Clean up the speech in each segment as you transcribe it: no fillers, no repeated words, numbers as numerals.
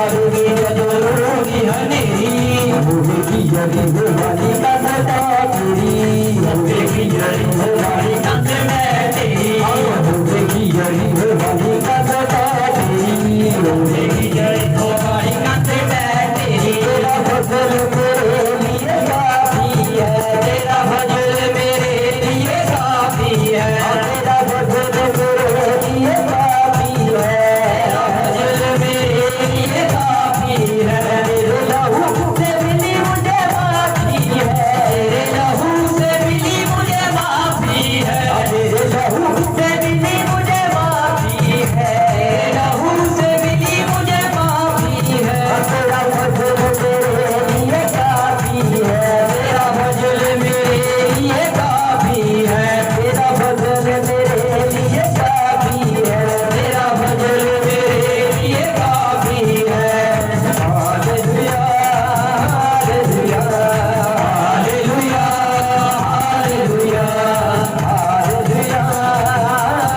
जादूगी जोगी हनेरी मुझे की जड़ी वाली का सदा तेरी मुझे की जड़ी वाली का मैं तेरी मुझे की जड़ी वाली का सदा तेरी मुझे की जड़ी वाली का मैं तेरी तेरा फजल मेरे लिए काफी है तेरा फजल मेरे लिए काफी है तेरा फजल मेरे लिए काफी है तेरा फजल मेरे लिए काफी है तेरे लहू से मिली मुझे माफी है तेरे लहू से मिली मुझे माफी है तेरे लहू से मिली मुझे माफी है तेरे लहू से मिली मुझे माफी है तेरा फजल मेरे लिए काफी है तेरा फजल मेरे लिए काफी है तेरा फजल मेरे लिए काफी है तेरा फजल मेरे लिए काफी है hallelujah hallelujah hallelujah hallelujah hallelujah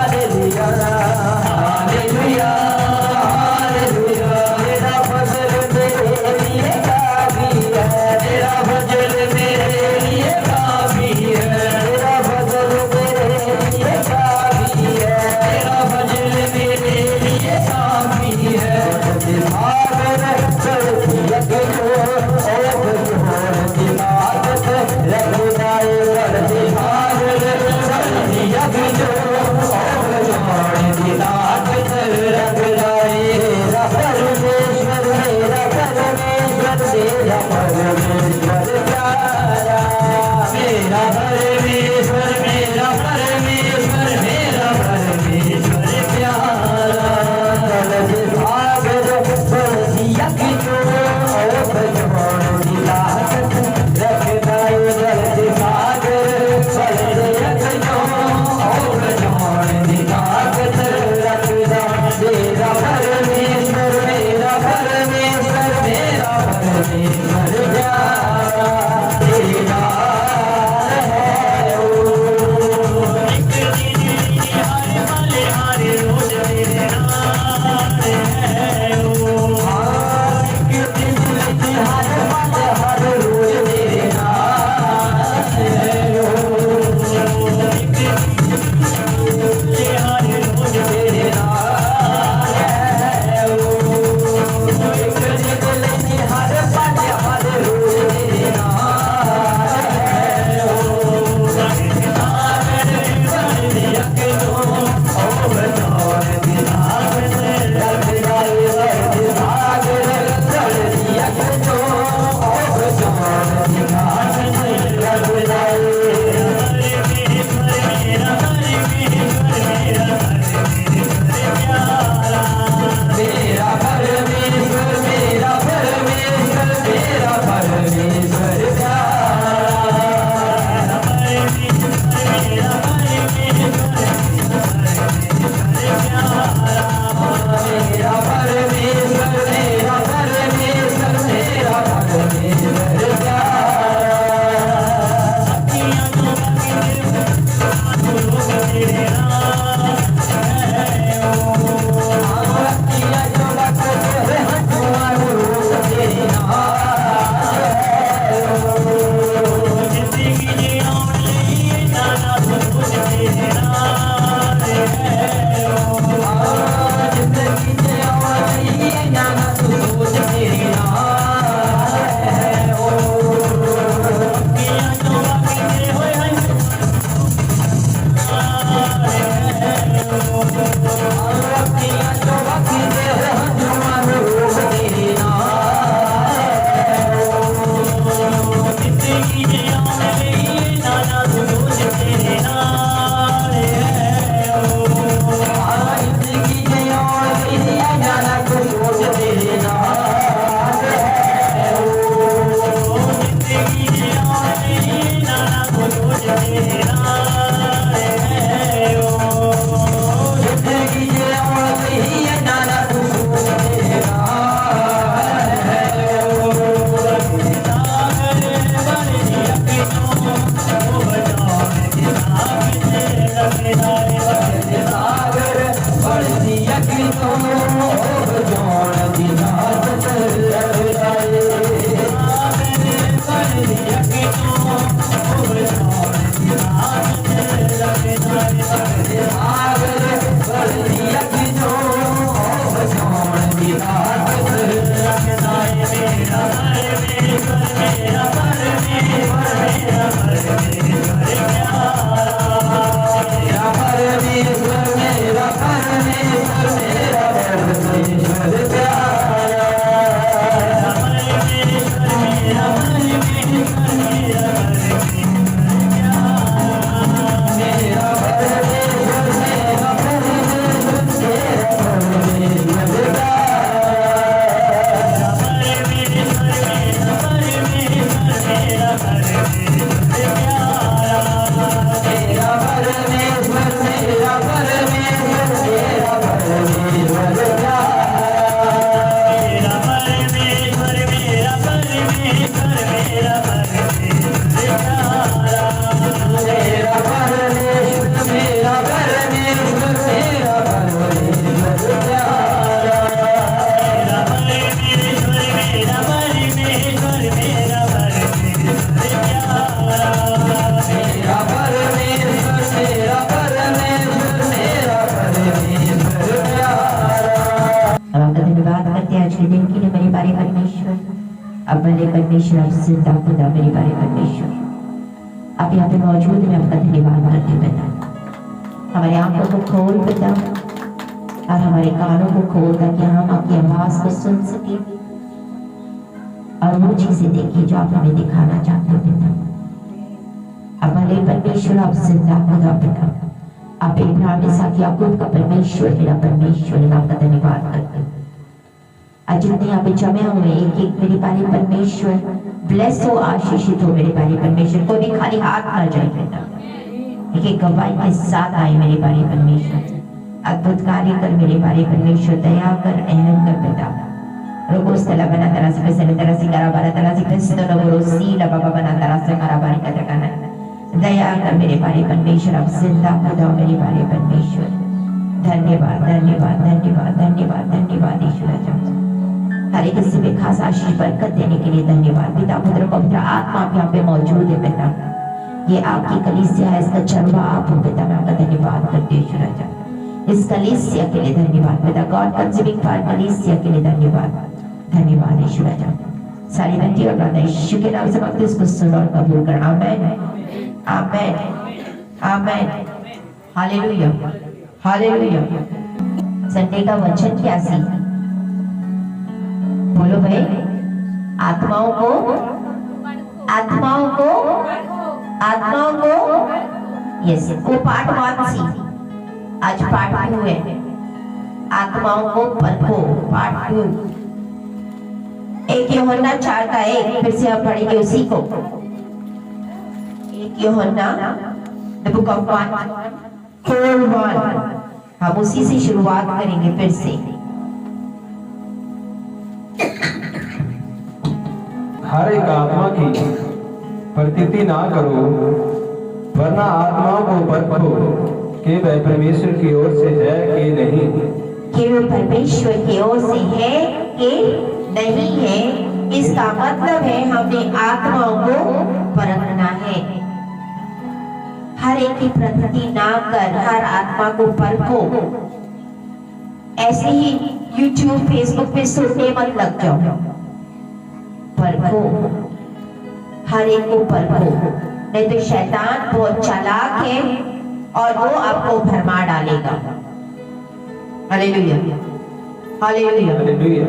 hallelujah hallelujah hallelujah तेरा फजल मेरे लिए काफी है तेरा फजल मेरे लिए काफी है तेरा फजल मेरे लिए काफी है तेरा फजल मेरे लिए काफी है भागर चलती अगलो और जोर दिमाग रख जाए वर्दी भागर चलती अगलो और जोर दिमाग रख जाए मेरा परमेश्वर तेरा परमेश्वर प्यारा मेरा परमेश्वर मेरा परमेश्वर मेरा परमेश्वर प्यारा दर्द भागर बरसिया की जो और जोड़ की ताकत रखता है दर्द भागर बरसिया की जो और जोड़ की ताकत रखता मेरा परमेश्वर मेरा परमेश्वर मेरा परमेश्वर प्यारा तेरा है ओ हर पल हर रोज तेरे नाम मेरे बारे परमेश्वर, अब भले परमेश्वर, अब जिंदा खुदा मेरे बारे परमेश्वर, आप यहाँ पे मौजूद हैं, आपका धन्यवाद करते पिता। हमारे आंखों को खोल पिता और हमारे कानों को खोल ताकि हम आपकी आवाज को सुन सके और वो चीजें देखें जो आप हमें दिखाना चाहते हो पिता। अब भले परमेश्वर, आप जिंदा खुदा पिता, आप इब्राहिम इसहाक याकूब का परमेश्वर, मेरा परमेश्वर, मैं आपका धन्यवाद करती हूँ। आज जितने यहाँ पे जमे हुए एक एक मेरे बारे परमेश्वर, ब्लेस हो, आशीषित हो मेरे बारे परमेश्वर। कोई भी खाली हाथ ना जाए बेटा, एक एक गवाही के साथ आए मेरे बारे परमेश्वर। अद्भुत कार्य कर मेरे बारे परमेश्वर, दया कर, रहम कर बेटा। रोगोस तला बना तरह से पैसे तरह से करा बारा तरह से पैसे तो नवरो सी लबा बना तरह से करा बारी का जगह दया कर मेरे बारे परमेश्वर, अब जिंदा खुदा मेरे बारे परमेश्वर। धन्यवाद धन्यवाद धन्यवाद धन्यवाद धन्यवाद ईश्वर। हर एक किसी में खास आशीष बरकत देने के लिए धन्यवाद। पिता पुत्र पवित्र आत्मा आप यहाँ पे मौजूद है पिता, ये आपकी कलीसिया है, इसका चरवा आप हो पिता। मैं आपका धन्यवाद करती हूँ ईश्वर, इस कलीसिया के लिए धन्यवाद पिता। गॉड कंज्यूमिंग फायर कलीसिया के लिए धन्यवाद, धन्यवाद ईश्वर। सारी विनती और प्रार्थना यीशु के नाम से मांगते, इसको सुनो और कबूल कर। आमीन आमीन आमीन, हालेलुया हालेलुया। संडे का वचन क्या सी बोलो भाई? आत्माओं को आत्माओं को आत्माओं को, यस, वो पार्ट 1 सी, आज पार्ट 2 है। आत्माओं को परखो, पार्ट 2। 1 यूहन्ना 4:1 फिर से हम पढ़ेंगे उसी को। 1 यूहन्ना द बुक ऑफ 1:4 हम उसी से शुरुआत करेंगे फिर से। हर एक आत्मा की प्रतीति ना करो, वरना आत्माओं को परखो कि वह परमेश्वर की ओर से है कि नहीं। कि वो परमेश्वर की ओर से है कि नहीं है, इसका मतलब है हमें आत्माओं को परखना है। हर एक की प्रतीति ना कर, हर आत्मा को परखो। ऐसे ही YouTube फेसबुक पे सुनने मत लग जाओ, परखो, हर एक को परखो, नहीं तो शैतान बहुत चालाक है और वो आपको भरमा डालेगा। Hallelujah hallelujah hallelujah.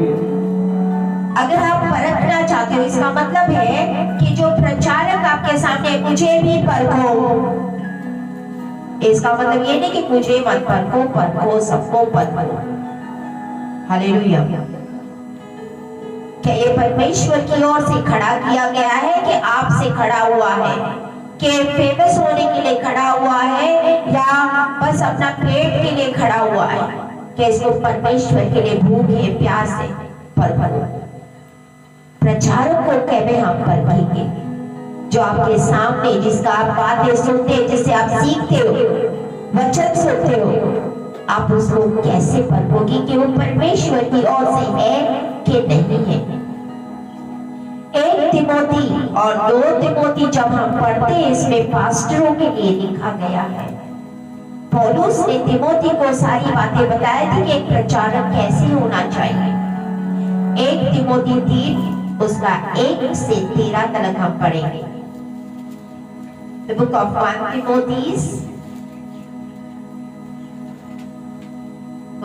अगर आप परखना चाहते हो, इसका मतलब है कि जो प्रचारक आपके सामने, मुझे भी परखो, इसका मतलब ये नहीं कि मुझे मत परखो, परखो, सबको परखो। हालेलुया। क्या ये परमेश्वर की ओर से खड़ा किया गया है कि आपसे खड़ा हुआ है, कि फेमस होने के लिए खड़ा हुआ है, या बस अपना पेट के लिए खड़ा हुआ है, कि इसको परमेश्वर के लिए भूख है, प्यास है? परखो। प्रचारक को कहते हम परखेंगे, जो आपके सामने, जिसका आप बातें सुनते, जिससे आप सीखते हो, वचन सुनते हो, आप उसको कैसे परखोगे कि वो परमेश्वर की ओर से है कि नहीं है? 1 तिमोथी और 2 तिमोथी जब हम पढ़ते हैं, इसमें पास्टरों के लिए लिखा गया है। पौलुस ने तिमोथी को सारी बातें बताई थी कि एक प्रचारक कैसे होना चाहिए। 1 तिमोथी 3 उसका 1 से 13 तक हम पढ़ेंगे। The book of 1 Timothy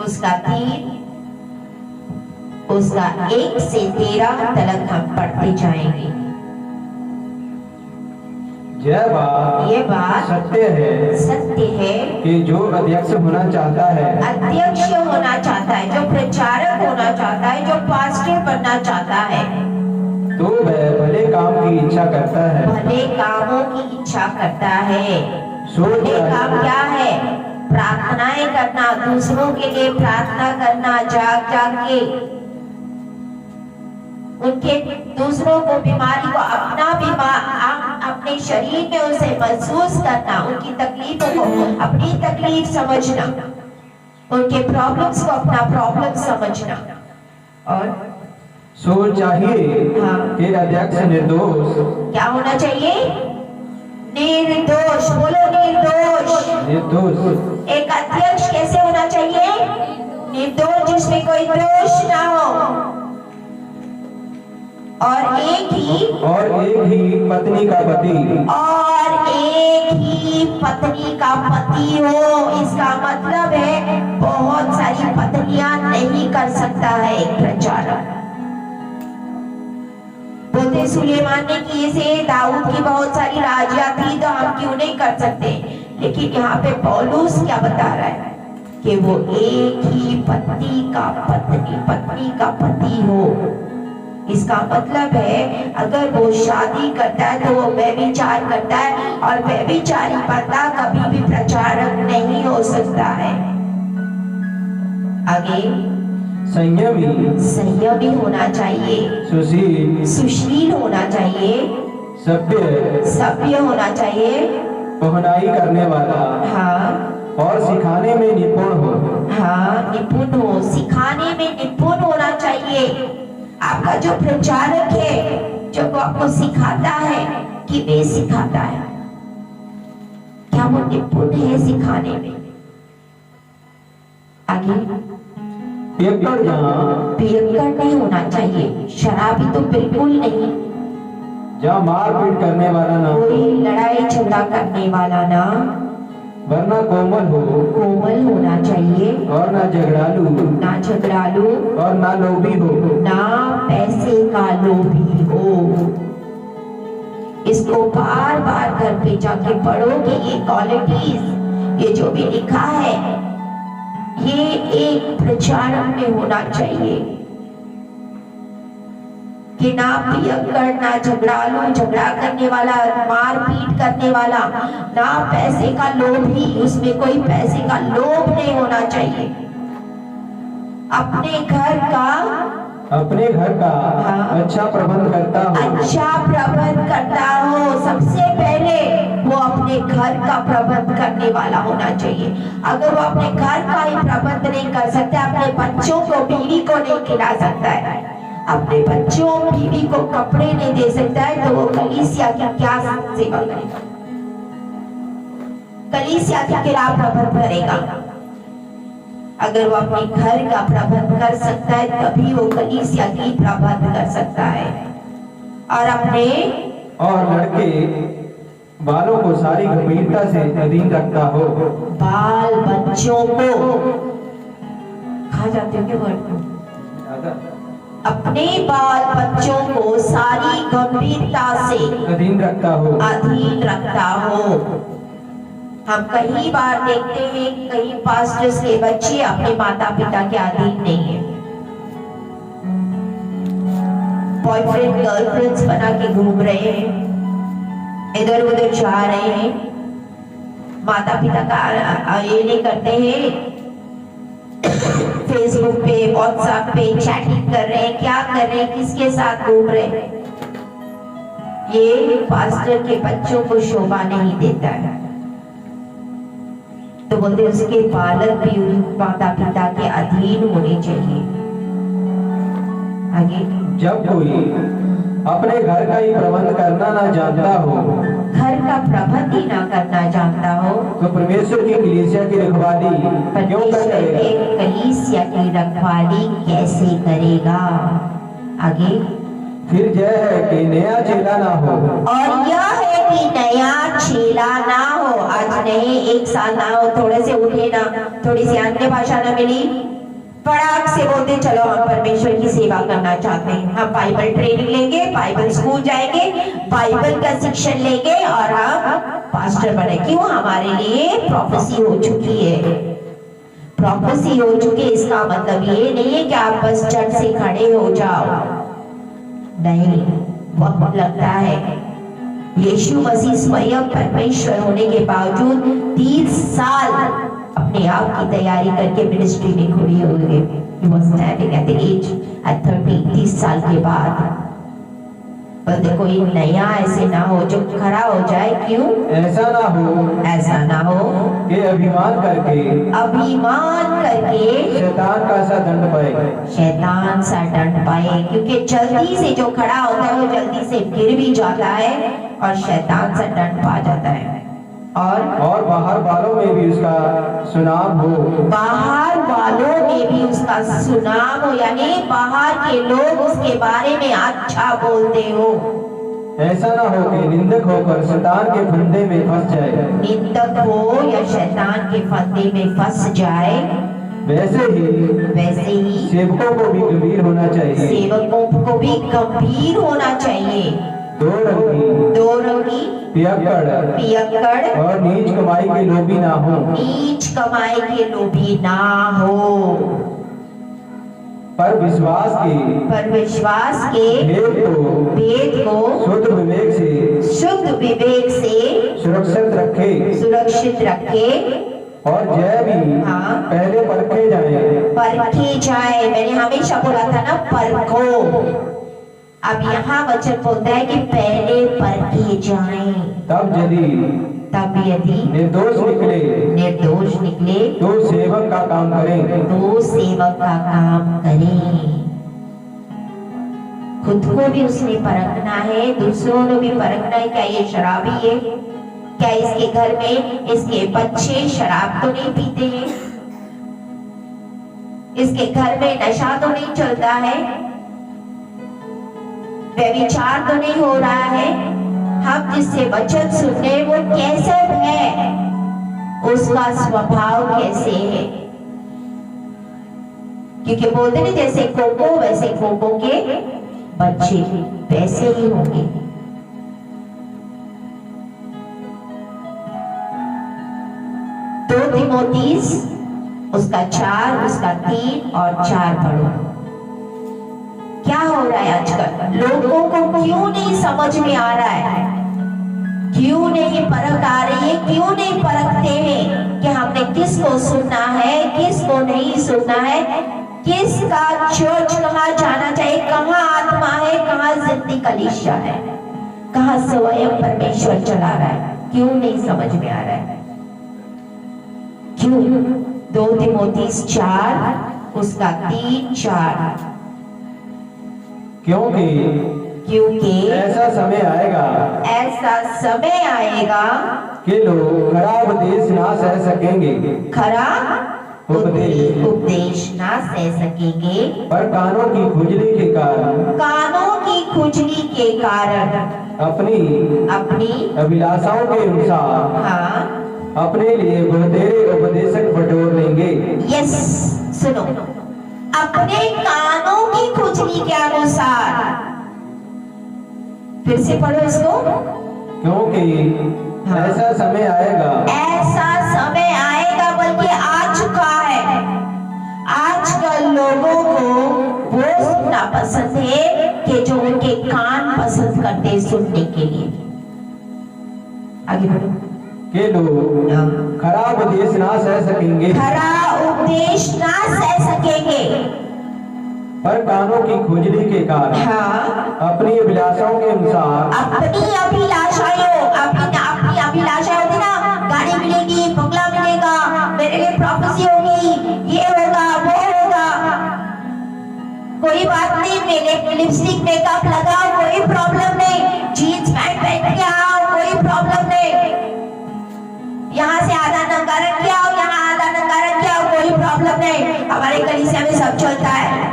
उसका 3 उसका 1 से 13 तक हम पढ़ते जाएंगे। ये बात सत्य है कि जो अध्यक्ष होना चाहता है, अध्यक्ष होना चाहता है, जो प्रचारक होना चाहता है, जो पास्टर बनना चाहता है, तो वह भले काम की इच्छा करता है, भले कामों की इच्छा करता है। भले काम क्या है? प्रार्थनाएं करना, दूसरों के लिए प्रार्थना करना, जाग जाग के उनके, दूसरों को, बीमारी को अपने शरीर में उसे महसूस करना, उनकी तकलीफों को अपनी तकलीफ समझना, उनके प्रॉब्लम्स को अपना प्रॉब्लम समझना। और सो चाहिए कि अध्यक्ष निर्दोष, क्या होना चाहिए? निर्दोष। बोलो निर्दोष। निर्दोष। एक अध्यक्ष कैसे होना चाहिए? निर्दोष, जिसमें कोई दोष ना हो। और एक ही पत्नी का पति और एक ही पत्नी का पति हो। इसका मतलब है बहुत सारी पत्नियां नहीं कर सकता है एक प्रचारक। बोलते सुलेमान ने किए से दाऊद की बहुत सारी राजियां थी तो हम क्यों नहीं कर सकते। लेकिन यहाँ पे पौलुस क्या बता रहा है कि वो एक ही पत्नी का पति हो। इसका मतलब है अगर वो शादी करता है तो वो व्यभिचार करता है और व्यभिचारी बंदा कभी भी प्रचारक नहीं हो सकता है। आगे संयमी होना चाहिए, सुशील होना चाहिए, सभ्य होना चाहिए, पहनाई करने वाला, हाँ, और सिखाने में निपुण हो। हाँ, निपुण हो, सिखाने में निपुण होना चाहिए। आपका जो प्रचारक है जो वो आपको सिखाता है कि वे सिखाता है, क्या वो निपुण है सिखाने में। आगे पियक्कड़ नहीं होना चाहिए, शराबी तो बिल्कुल नहीं, जहाँ मारपीट करने वाला ना, कोई लड़ाई झगड़ा करने वाला ना, वरना कोमल होना चाहिए, और ना झगड़ालू और ना लोभी हो, ना पैसे का लोभी हो। इसको बार बार घर पे जाके पढ़ो कि ये क्वालिटीज, ये जो भी लिखा है ये एक प्रचारक में होना चाहिए कि ना पियक्कड़, ना झगड़ालू, झगड़ा करने वाला, मारपीट करने वाला, ना पैसे का लोभी, उसमें कोई पैसे का लोभ नहीं होना चाहिए। अपने घर का हाँ, अच्छा प्रबंध करता हो। सबसे पहले वो अपने घर का प्रबंध करने वाला होना चाहिए। अगर वो अपने घर का ही प्रबंध नहीं कर सकता, अपने बच्चों को, बीवी को नहीं खिला सकता है, अपने बच्चों बीवी को कपड़े नहीं दे सकता है, तो वो कलीसिया की क्या सेवा करेगा, कलीसिया की क्या प्रबंध करेगा। अगर वो अपने घर का प्रबंध कर सकता है तभी वो कलीसिया की प्रबंध कर सकता है। और लड़के बालों को सारी गंभीरता से अधीन रखता हो। बाल बच्चों को खा जाते हो क्या वर्ड को? अपने बाल बच्चों को सारी गंभीरता से अधीन रखता हो। हम कई बार देखते हैं कई पास्टर्स के बच्चे अपने माता पिता के अधीन नहीं है, बॉयफ्रेंड गर्लफ्रेंड्स बना के घूम रहे हैं, इधर उधर जा रहे हैं, माता पिता का ये नहीं करते हैं, फेसबुक पे, व्हाट्सएप पे चैटिंग कर रहे हैं, क्या कर रहे हैं, किसके साथ घूम रहे हैं। ये पास्टर के बच्चों को शोभा नहीं देता है। तो बोलते उसके बालक भी माता पिता के अधीन होने चाहिए। आगे जब कोई अपने घर का ही प्रबंध करना ना जानता हो, घर का प्रबंध ही ना करना जानता हो, तो परमेश्वर की कलीसिया की रखवाली क्यों करेगा? कलीसिया की रखवाली कैसे करेगा? आगे फिर यह है कि नया चेला ना हो, और यह है कि नया चेला ना हो। आज नहीं, एक साल ना हो, थोड़े से उठे ना, थोड़ी सी अन्य भाषा ना मिली, फटाक से बोलते चलो हम परमेश्वर की सेवा करना चाहते हैं, हम बाइबल ट्रेनिंग लेंगे, बाइबल स्कूल जाएंगे, बाइबल का शिक्षण लेंगे और हम पास्टर बने। क्यों? हमारे लिए प्रोफेसी हो चुकी है। प्रोफेसी हो चुकी है इसका मतलब ये नहीं है कि आप बस चट से खड़े हो जाओ, नहीं, वक्त लगता है। यीशु मसीह स्वयं परमेश्वर होने के बावजूद 30 साल अपने आप की तैयारी करके मिनिस्ट्री में खड़ी हो गए। He was standing at the age at 30 साल के बाद। बल्कि कोई नया ऐसे ना हो जो खड़ा हो जाए। क्यों? ऐसा ना हो कि अभिमान करके शैतान सा दंड पाए। क्योंकि जल्दी से जो खड़ा होता है वो जल्दी से गिर भी जाता है और शैतान सा दंड पा जाता है। और बाहर वालों में भी उसका सुनाम हो। बाहर वालों में भी उसका सुनाम हो, यानी बाहर के लोग उसके बारे में अच्छा बोलते हो। ऐसा ना हो कि निंदक होकर शैतान के फंदे में फंस जाए। निंदक हो या शैतान के फंदे में फंस जाए। वैसे ही सेवकों को भी गंभीर होना चाहिए। सेवकों को भी गंभीर होना चाहिए। दो रंगी पियक्कड़ और नीच कमाई के लोभी ना हो। नीच कमाई के लोभी ना हो, पर विश्वास के भेद को शुद्ध विवेक से सुरक्षित रखे और जय भी पहले परखे जाए। मैंने हमेशा बोला था ना, परखो। अब यहाँ वचन बोलता है कि पहले परखे जाएं। तब यदि निर्दोष निकले तो सेवक का काम करें। खुद को भी उसने परखना है, दूसरों को भी परखना है। क्या ये शराबी है? क्या इसके घर में इसके बच्चे शराब तो नहीं पीते हैं? इसके घर में नशा तो नहीं चलता है? व्यभिचार तो नहीं हो रहा है? हम जिससे वचन सुनने वो कैसे है, उसका स्वभाव कैसे है? क्योंकि बोलते नहीं, जैसे कोको वैसे कोको के बच्चे वैसे ही होंगे। तो तीमुथियुस उसका 4, उसका 3 और 4 पढ़ो। क्या हो रहा है आजकल? लोगों को क्यों नहीं समझ में आ रहा है? क्यों नहीं परख आ रही है? क्यों नहीं परखते हैं कि हमने किसको सुनना है, किसको नहीं सुनना है, किसका चर्च कहाँ जाना चाहिए, कहाँ आत्मा है, कहाँ जिंदगी कलीसिया है, कहाँ स्वयं परमेश्वर चला रहा है? क्यों नहीं समझ में आ रहा है? क्यों? 2 तीमुथियुस 4 उसका 3, 4। क्योंकि ऐसा समय आएगा कि लोग खराब उपदेश ना सह सकेंगे। खराब उपदेश ना सह सकेंगे, पर कानों की खुजली के कारण अपनी अभिलाषाओं के अनुसार अपने लिए बहुतेरे उपदेशक बटोर लेंगे। यस, सुनो, अपने कानों की खुजली के अनुसार। फिर से पढ़ो इसको। क्योंकि ऐसा समय आएगा, बल्कि आ चुका है। आजकल लोगों को वो सुनना पसंद है कि जो उनके कान पसंद करते हैं सुनने के लिए। आगे बढ़ो। के लोग खराब उपदेश ना सह सकेंगे, पर कानों की खुजली के कारण अपनी अभिलाषाओं के अनुसार अपनी अभिलाषा होती ना, गाड़ी मिलेगी, बंगला मिलेगा, मेरे लिए प्रॉपर्टी होगी, ये होगा, वो होगा, कोई बात नहीं, मेरे लिपस्टिक मेकअप लगाओ, कोई प्रॉब्लम नहीं, जीन्स पैंट पहन के आओ, कोई प्रॉब्लम नहीं, यहाँ से आधा नंगा रख के आओ, यहाँ आधा नंगा रख के आओ, कोई प्रॉब्लम नहीं। हमारे कलीसिया में सब चलता है।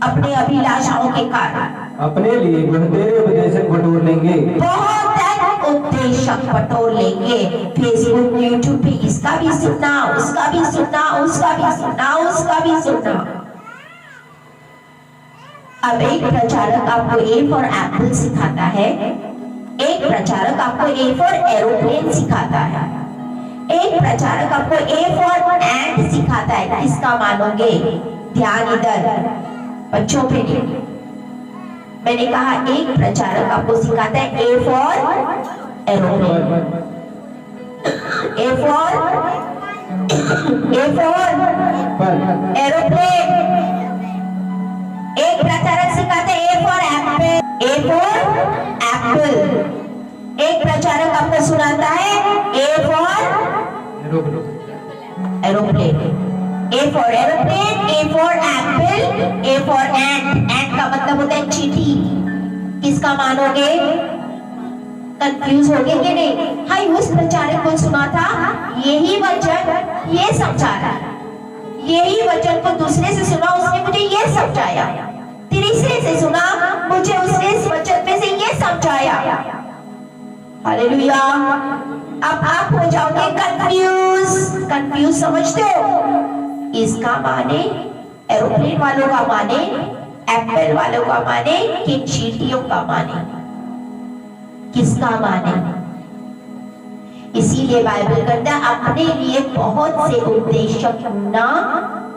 अपने अभिलाषाओं के कारण अपने लिए बहुतेरे उपदेशक बटोर लेंगे। बहुत उपदेशक बटोर लेंगे। फेसबुक, यूट्यूब पे इसका भी सुनना, उसका भी सुनना, उसका भी सुनना, उसका भी सुनना। अब एक प्रचारक आपको ए फॉर एप्पल सिखाता है, एक प्रचारक आपको ए फॉर एरोप्लेन सिखाता है, एक प्रचारक आपको ए फॉर एंट सिखाता है। किसका मानोगे? ध्यान इधर, बच्चों पे नहीं। मैंने कहा एक प्रचारक आपको सिखाता है A for aeroplane, A for aeroplane. एक प्रचारक सिखाता है A for apple, A for apple. एक प्रचारक आपको सुनाता है A for aeroplane, A for aeroplane, A for apple, A for ant. Ant का मतलब होता है चींटी। किसका मानोगे? कंफ्यूज हो गए कि नहीं? हाय उस प्रचारक को सुना था, यही वचन ये समझा रहा है, यही वचन को दूसरे से सुना, उसने मुझे ये समझाया, तीसरे से सुना, मुझे उसने इस वचन में से ये समझाया। हालेलुया। अब आप हो जाओगे कंफ्यूज, समझते हो? इसका माने एरोप्लेन वालों का माने, एप्पल वालों का माने, कि चींटियों का माने, किसका माने? इसीलिए बाइबल कहता है अपने लिए बहुत से उपदेशक ना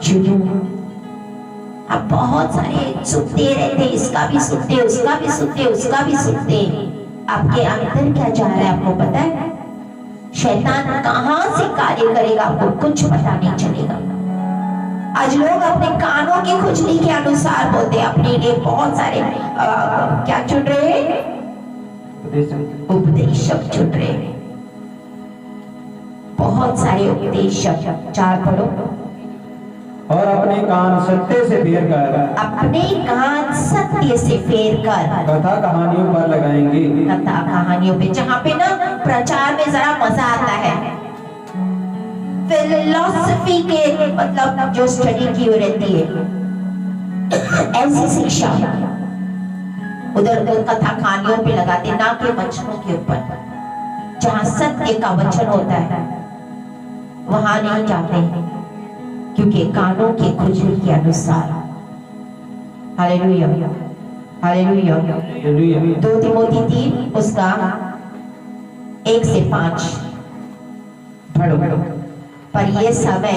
चुनो। अब बहुत सारे सुनते रहते, इसका भी सुनते, उसका भी सुनते, उसका भी सुनते। आपके अंदर क्या जा रहा है आपको पता है? शैतान कहां से कार्य करेगा आपको कुछ पता नहीं चलेगा। आज लोग अपने कानों की खुजली के अनुसार बोलते, अपने लिए बहुत सारे क्या चुन रहे हैं? उपदेशक चुन रहे हैं, बहुत सारे उपदेशक। 4 पढ़ो। और अपने कान सत्य से फेर कर, अपने कान सत्य से फेर कर कथा कहानियों पर लगाएंगे। कथा कहानियों पे, जहाँ पे ना प्रचार में जरा मजा आता है, फिलोसफी के मतलब जो स्टडी की हुई रहती है, ऐसी शिक्षा उधर कथा कहानियों पे लगाते, ना के वचनों के ऊपर। जहाँ सत्य का वचन होता है वहां नहीं जाते, क्योंकि कानों की खुजली के अनुसार। Hallelujah, hallelujah. 2 तिमोथी 3 उसका 1 से 5 पढ़ो। पर ये समय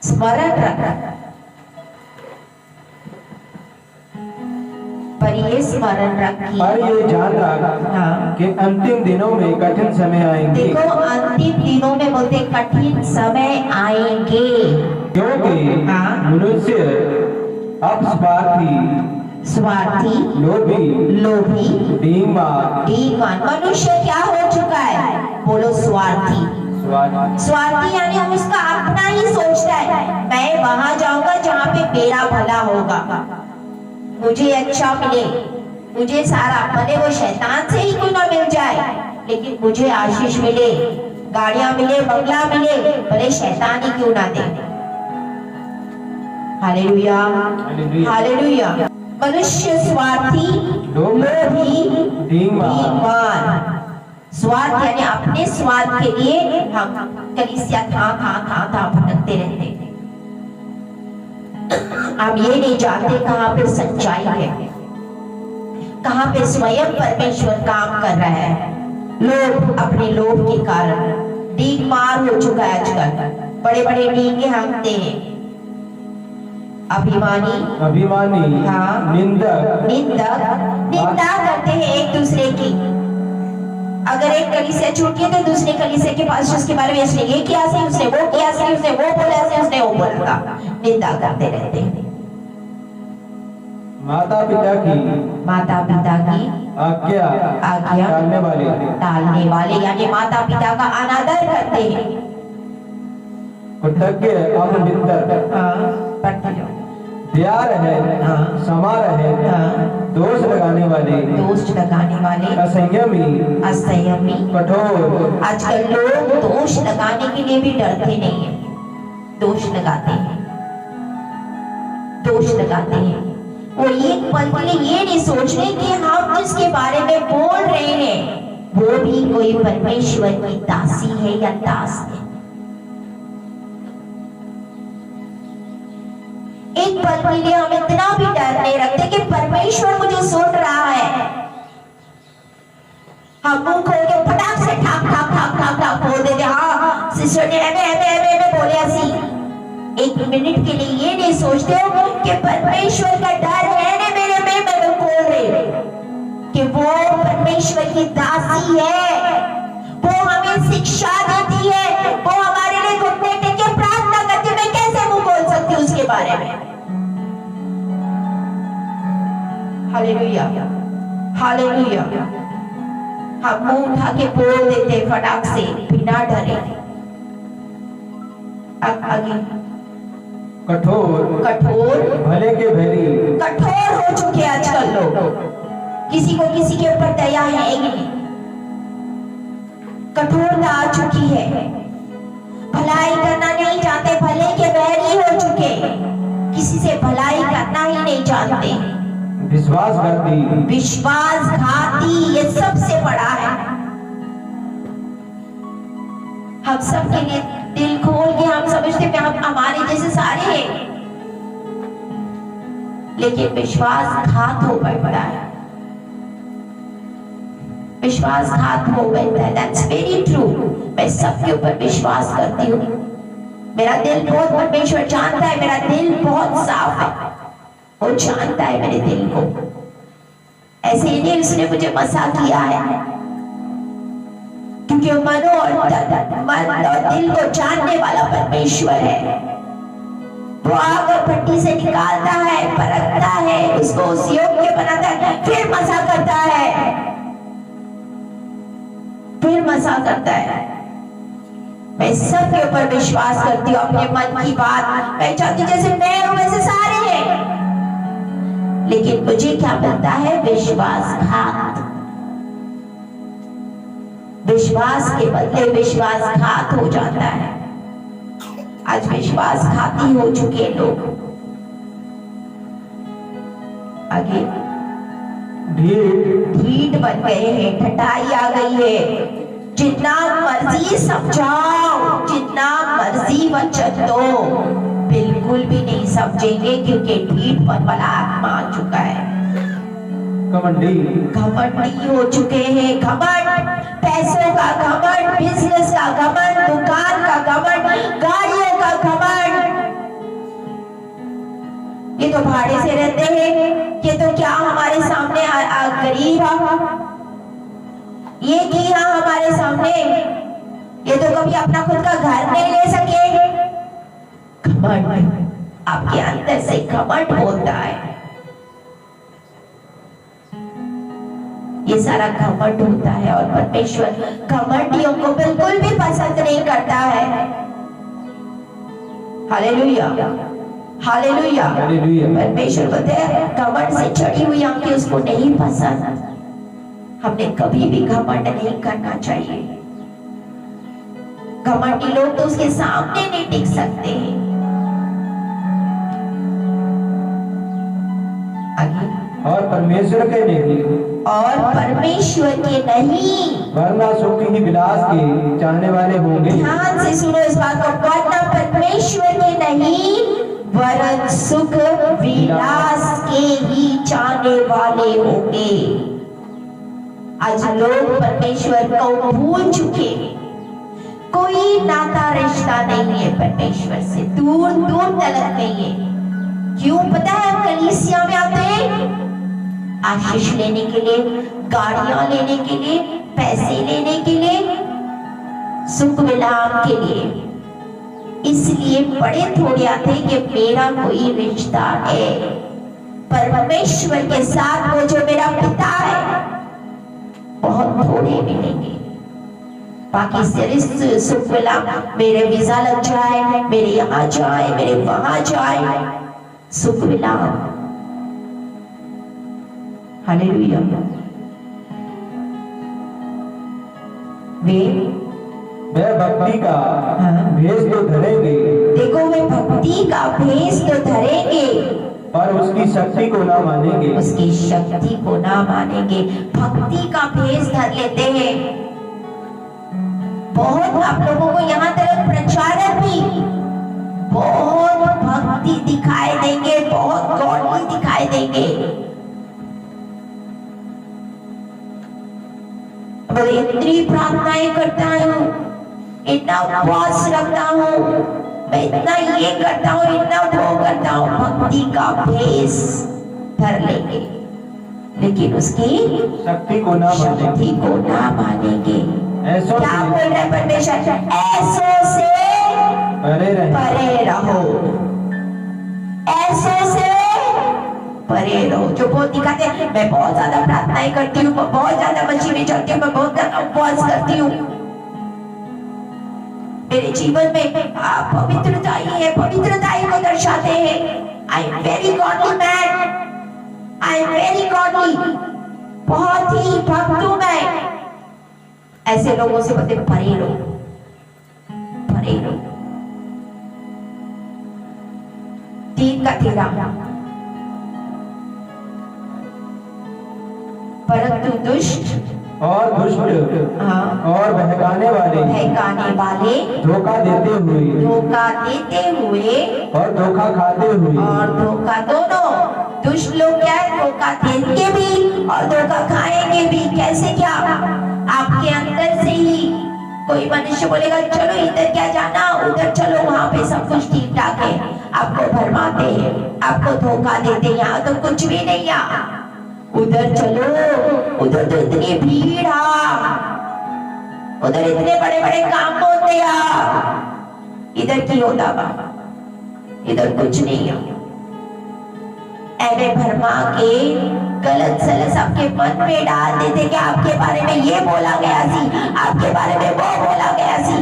स्मरण रख, पर ये स्मरण रख और ये जान रख हाँ। कि अंतिम दिनों में कठिन समय आएंगे। देखो अंतिम दिनों में बोलते कठिन समय आएंगे, क्योंकि हाँ। मनुष्य स्वार्थी, लोभी, दीनवान। मनुष्य क्या हो चुका है? बोलो स्वार्थी। स्वार्थी यानी उसका अपना ही सोचता है, मैं वहां जाऊंगा जहाँ पे मेरा भला होगा, मुझे अच्छा मिले, मुझे सारा, भले वो शैतान से ही क्यों ना मिल जाए, लेकिन मुझे आशीष मिले, गाड़ियां मिले, बंगला मिले, भले शैतान ही क्यों ना दे। Hallelujah, hallelujah. मनुष्य स्वार्थी, लोभी, दीनवान। स्वार्थ यानी अपने स्वार्थ के लिए हम कलीसिया था भटकते रहते हैं। हम ये नहीं जानते कहां पे सच्चाई है, कहां पे स्वयं परमेश्वर काम कर रहा है। लोग अपने लोभ के कारण डींग मार हो चुका है आजकल, बड़े बड़े डींगे हाँकते हैं। अभिमानी, हाँ, निंदा करते हैं एक दूसरे की। अगर एक कलीसिया छूटी है तो दूसरे कलीसिया के पास उसके बारे में उसने ये किया से, उसने वो किया से, उसने वो बोला से, उसने वो बोला, निंदा करते रहते हैं। माता पिता की आज्ञा टालने वाले यानी माता पिता का अनादर करते हैं। कृतज्ञ पढ़ते जाओ। प्यार है, समा रहे, दोष लगाने वाले, असंयमी, कठोर। आजकल लोग दोष लगाने के लिए भी डरते नहीं है, दोष लगाते हैं। वो एक पल के लिए ये नहीं सोच रहे कि हम जिसके बारे में बोल रहे हैं वो भी कोई परमेश्वर की दासी है या दास है। एक पल के लिए हम इतना भी डर नहीं रखते कि परमेश्वर मुझे सुन रहा है। हम मुंह खोल के फटाक से ठाक बोल देते, हाँ सिस्टर ने हमें बोले ऐसी। एक मिनट के लिए ये नहीं सोचते हो कि परमेश्वर का डर है ना मेरे में, मैं तो बोल रही कि वो परमेश्वर की दासी है, वो हमें शिक्षा देती है, वो हमारे लिए घुटने टेक के प्रार्थना करती है। मैं कैसे मुंह बोल सकती हूँ उसके बारे में? Hallelujah, hallelujah. हम मुंह उठा के बोल देते फटाक से बिना डरे। आगे कठोर, भले के भली, कठोर हो चुके आजकल लोग। किसी को किसी के ऊपर दया है ही नहीं, कठोरता आ चुकी है, भलाई करना नहीं जानते, भले के बैरी हो चुके, किसी से भलाई करना ही नहीं जानते, विश्वासघाती, विश्वासघाती, ये सबसे बड़ा है। हम सबके लिए दिल खोल के हम समझते हैं हम हमारे जैसे सारे हैं, लेकिन विश्वासघात हो बैठा है, विश्वासघात हो बैठा है। That's very true. मैं सबके ऊपर विश्वास करती हूँ, मेरा दिल बहुत, परमेश्वर जानता है मेरा दिल बहुत साफ है, वो जानता है मेरे दिल को। ऐसे ही नहीं उसने मुझे मसा किया है, क्योंकि मन और दिल को जानने वाला परमेश्वर है। वो आग और भट्टी से निकालता है, परखता है, उसको उस योग्य बनाता है, फिर मसा करता है, फिर मसा करता है। मैं सबके ऊपर विश्वास करती हूँ, अपने मन की बात मैं चाहती जैसे मैं हूं वैसे सारे हैं, लेकिन मुझे क्या मिलता है? विश्वासघात। विश्वास के बदले विश्वासघात हो जाता है। आज विश्वासघाती हो चुके लोग। आगे ढीठ बन गए हैं, ठटाई आ गई है, जितना मर्जी समझाओ, जितना मर्जी वचन दो, बिल्कुल भी नहीं समझेंगे, क्योंकि ढीठ मन वाला आत्मा आ चुका है। घमंडी हो चुके हैं। घमंड, पैसों का घमंड, बिजनेस का घमंड, दुकान का घमंड, गाड़ियों का घमंड। ये तो भाड़े से रहते हैं, ये तो क्या हमारे सामने गरीब ये किया हमारे सामने, ये तो कभी अपना खुद का घर नहीं ले सके। घमंड, आपके अंदर से घमंड होता है, ये सारा घमंड होता है, और परमेश्वर घमंडियों को बिल्कुल भी पसंद नहीं करता है। Hallelujah, hallelujah. परमेश्वर बोलते हैं घमंड से चढ़ी हुई आंखें उसको नहीं पसंद। हमने कभी भी घमंड नहीं करना चाहिए। घमंडी लोग तो उसके सामने नहीं टिक सकते। आगे, और परमेश्वर के नहीं, और परमेश्वर के नहीं, वरना सुख ही विलास के चाहने वाले होंगे। ध्यान से सुनो इस बात को, वरना परमेश्वर के नहीं, वरन सुख विलास के ही चाहने वाले होंगे। आज लोग परमेश्वर को भूल चुके हैं, कोई नाता रिश्ता नहीं है परमेश्वर से, दूर दूर तलक नहीं है। क्यों पता है? हम कलीसिया में आते हैं आशीष लेने के लिए, गाड़ियां लेने के लिए, पैसे लेने के लिए, सुख विलाप के लिए, इसलिए बड़े थोड़े आते कि मेरा कोई रिश्ता है परमेश्वर के साथ। वो जो मेरा पिता है बहुत थोड़े मिलेंगे। बाकी से सुख विलाप, मेरे वीजा लग जाए, मेरे यहाँ जाए, मेरे वहां जाए, सुख विलाप। हालेलुया। वे भक्ति का भेष तो धरेंगे, देखो वे भक्ति का भेष तो धरेंगे, पर उसकी शक्ति को ना मानेंगे। उसकी शक्ति को ना मानेंगे। भक्ति का भेष धर लेते हैं। बहुत आप लोगों को यहाँ तक प्रचारक भी बहुत भक्ति दिखाई देंगे, बहुत गॉडली दिखाई देंगे। इतनी प्रार्थनाएं करता हूँ, इतना उपवास रखता हूँ, मैं इतना ये करता हूँ, इतना वो करता हूँ, भक्ति का भेष धर लेंगे, लेकिन उसकी शक्ति को ना मानेंगे। ऐसों क्या बोल रहे परमेश्वर? ऐसों से परे रहो, ऐसों से परे रहो। जो बहुत दिखाते हैं, मैं बहुत ज्यादा प्रार्थनाएं करती हूँ, बहुत ज्यादा मस्जिद में चलती हूँ, मैं बहुत ज्यादा उपवास करती हूँ, मेरे जीवन में पवित्रता ही है, पवित्रता ही को दर्शाते हैं। I am very godly man, I am very godly. बहुत ही भक्त हूं मैं, ऐसे लोगों से बोलते परे लो, परे लो। 3 का 13, परंतु दुष्ट और दुष्ट हाँ और बहकाने वाले धोखा देते हुए और धोखा खाते हुए और धोखा दोनों। दुष्ट लोग क्या है, धोखा देंगे भी और धोखा खाएंगे भी। कैसे क्या? आपके अंदर से ही कोई मनुष्य बोलेगा चलो इधर क्या जाना, उधर चलो, वहां पे सब कुछ ठीक ठाक है, आपको भरमाते हैं, आपको धोखा देते हैं, यहाँ तो कुछ भी नहीं है, उधर चलो, उधर तो इतनी भीड़ है, उधर इतने बड़े बड़े काम होते हैं, इधर की होता बा, इधर कुछ नहीं है। ऐवे भरमा के गलत सलस आपके मन में डाल देते कि आपके बारे में ये बोला गया सी, आपके बारे में वो बोला गया सी,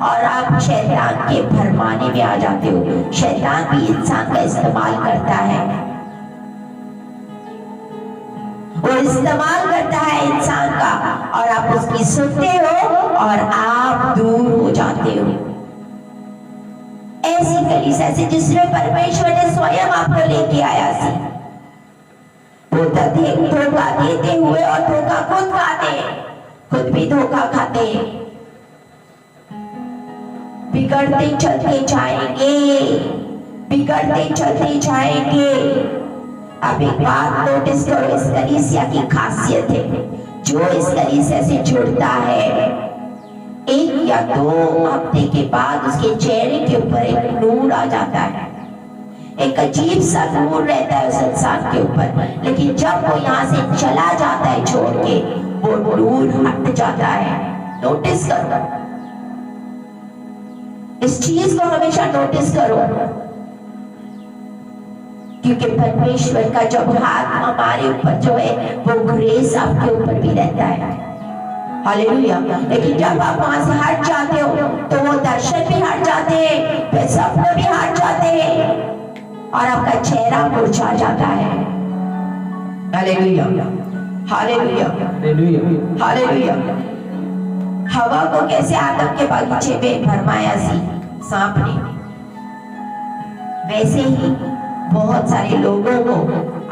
और आप शैतान के भरमाने में आ जाते हो। शैतान भी इंसान का इस्तेमाल करता है, वो इस्तेमाल करता है इंसान का, और आप उसकी सुनते हो और आप दूर हो जाते हो। ऐसी कलीसिया से जिसमें परमेश्वर ने स्वयं आपको लेके आया सी, वो धोखा देते हुए और धोखा खुद खाते, खुद भी धोखा खाते, बिगड़ते चलते जाएंगे, बिगड़ते चलते जाएंगे। अब एक बात नोटिस करो, इस कलीसिया की खासियत है, जो इस कलीसिया से जुड़ता है 1 या 2 हफ्ते के बाद उसके चेहरे के ऊपर एक नूर आ जाता है, एक अजीब सा नूर रहता है उस इंसान के ऊपर, लेकिन जब वो यहाँ से चला जाता है छोड़ के, वो नूर हट जाता है। नोटिस करो, इस चीज को हमेशा नोटिस करो, क्योंकि परमेश्वर का जब हाथ हमारे ऊपर जो है, वो ग्रेस आपके ऊपर भी रहता है। हालेलुया। लेकिन जब आप वहां से हट जाते हो तो वो दर्शन भी हट जाते हैं, फिर सपने भी हट जाते हैं, और आपका चेहरा मुरझा जाता है। Hallelujah, hallelujah, hallelujah. हवा को कैसे आदम के बगीचे में भरमाया सी सांप ने, वैसे ही बहुत सारे लोगों को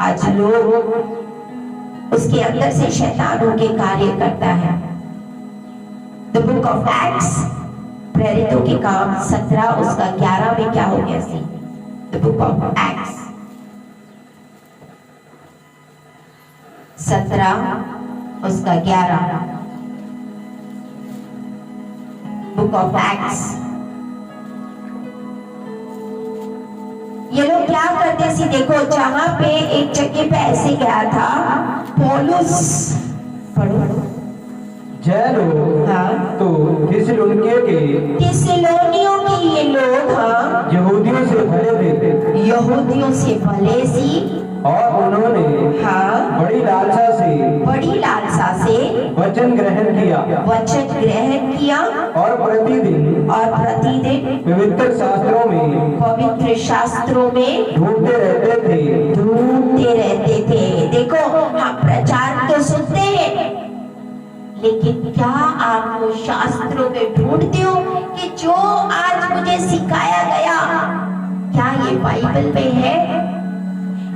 आज लोग उसके अंदर से शैतानों के कार्य करता है। द बुक ऑफ एक्ट्स, प्रेरितों के काम 17 उसका 11 में क्या हो गया सी? द बुक ऑफ एक्ट्स 17 उसका 11, बुक ऑफ एक्ट्स। ये लोग क्या करते सी, देखो जहां पे एक जगह पे ऐसे गया था पौलुस, पढ़ो जय लोग हाँ। तो थिस्सलुनीके के थिस्सलुनीयों के ये लोग हाँ यहूदियों से भले थे, यहूदियों से भले सी, और उन्होंने हाँ बड़ी लालसा से वचन ग्रहण किया और प्रतिदिन पवित्र शास्त्रों में ढूंढते रहते थे। देखो हम प्रचार तो सुनते हैं, लेकिन क्या आप वो शास्त्रों में ढूंढते हो कि जो आज मुझे सिखाया गया क्या ये बाइबल में है?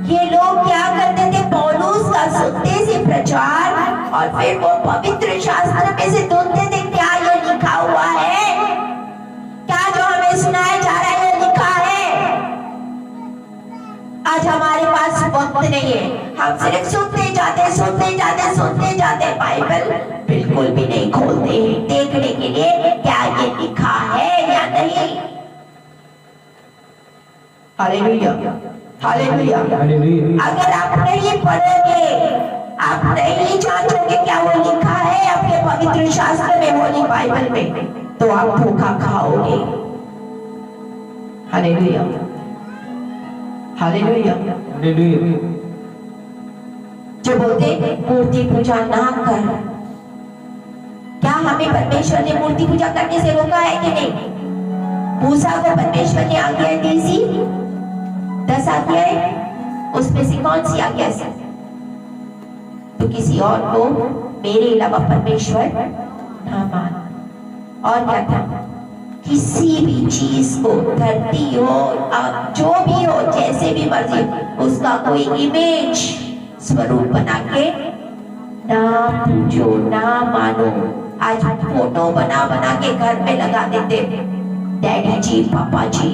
ये लोग क्या करते थे, पौलुस का सुनते से प्रचार, और फिर वो पवित्र शास्त्र में से ढूंढते थे क्या ये लिखा हुआ है, क्या जो हमें सुनाया जा रहा है ये लिखा है। आज हमारे पास वक्त नहीं है, हम सिर्फ सुनते जाते, बाइबल बिल्कुल भी नहीं खोलते हैं देखने के लिए क्या ये लिखा है या नहीं। Hallelujah, hallelujah. अगर आप नहीं पढ़ोगे, आप नहीं जांचोगे क्या वो लिखा है आपके पवित्र शास्त्र में, होली बाइबल में, तो आप धोखा खाओगे। Hallelujah, hallelujah. जो बोलते मूर्ति पूजा ना कर, क्या हमें परमेश्वर ने मूर्ति पूजा करने से रोका है कि नहीं? मूसा को परमेश्वर ने आज्ञा दी सी, 10 आज्ञाएं, उसमें से कौन सी आज्ञा सी? तो किसी और को मेरे अलावा परमेश्वर ना मान। और क्या था, किसी भी चीज को, धरती हो, जो भी हो, जैसे भी मर्जी, उसका कोई इमेज, स्वरूप बना के ना पूजो, ना मानो। आज फोटो बना बना के घर में लगा देते, डैडी जी, पापा जी,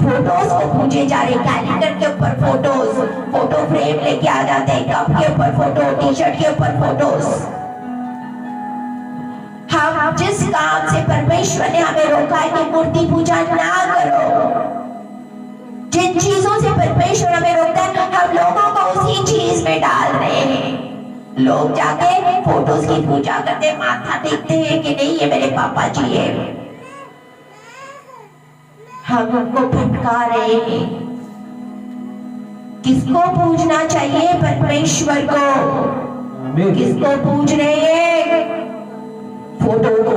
फोटोज को पूजे जा रहे, कैलेंडर के ऊपर फोटोज, फोटो फ्रेम लेके आ जाते हैं, कप के ऊपर फोटो, टी शर्ट के ऊपर फोटोज। हम जिस काम से परमेश्वर ने हमें रोका है कि मूर्ति पूजा ना करो, जिन चीजों से परमेश्वर हमें रोकता है, हम लोगों को उसी चीज में डाल रहे हैं। लोग जाके फोटोज की पूजा करते, माथा टेकते हैं कि नहीं ये मेरे पापा जी है। हम उनको भटका रहे हैं। किसको पूजना चाहिए? परमेश्वर को। किसको पूज रहे हैं? फोटो को।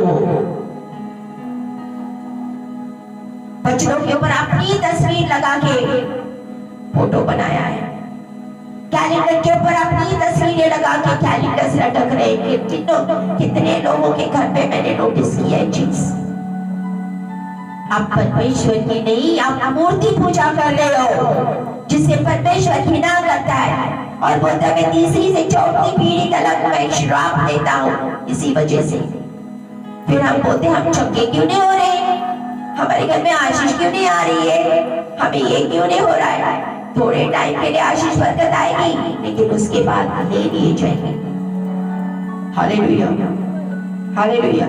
बच्चों के ऊपर अपनी तस्वीर लगा के फोटो बनाया है, कैलेंडर के ऊपर अपनी तस्वीरें लगा के कैलेंडर लटक रहे हैं। कितने लोगों के घर पे मैंने नोटिस किया है चीज। आप परमेश्वर की नहीं, आप मूर्ति पूजा कर रहे हो, जिससे परमेश्वर घृणा करता है। और बोलता है मैं तीसरी से चौथी पीढ़ी तक मैं श्राप देता हूँ इसी वजह से। फिर हम बोलते हम चंगे क्यों नहीं हो रहे, हमारे घर में आशीष क्यों नहीं आ रही है, हमें ये क्यों नहीं हो रहा है। थोड़े टाइम के लिए आशीष बरकत आएगी, लेकिन उसके बाद ले लिए जाएंगे। Hallelujah, hallelujah.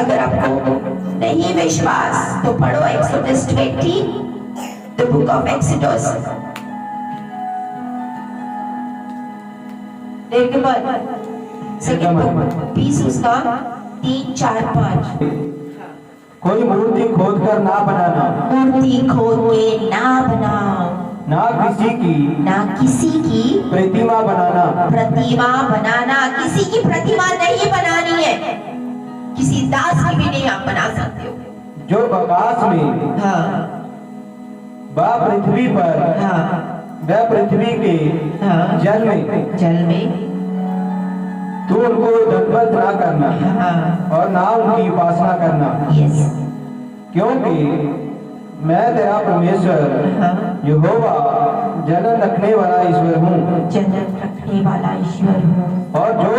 अगर आपको नहीं विश्वास तो पढ़ो exodus 20, the book of exodus. के बाद सेकंड बुक 20 उसका 3, 4, 5। कोई मूर्ति खोद कर ना बनाना, मूर्ति खोद के ना बनाओ, ना किसी की प्रतिमा बनाना, किसी की प्रतिमा नहीं बनानी है। किसी दास की भी नहीं आप बना सकते हो। जो आकाश में हाँ, व पृथ्वी पर, हाँ, व पृथ्वी के हाँ, जल में तू उनको दंडवत ना करना, हाँ, और ना उनकी उपासना करना, यस, क्योंकि मैं तेरा परमेश्वर हाँ, यहोवा जलन रखने वाला ईश्वर हूँ, जलन रखने वाला ईश्वर हूँ। और जो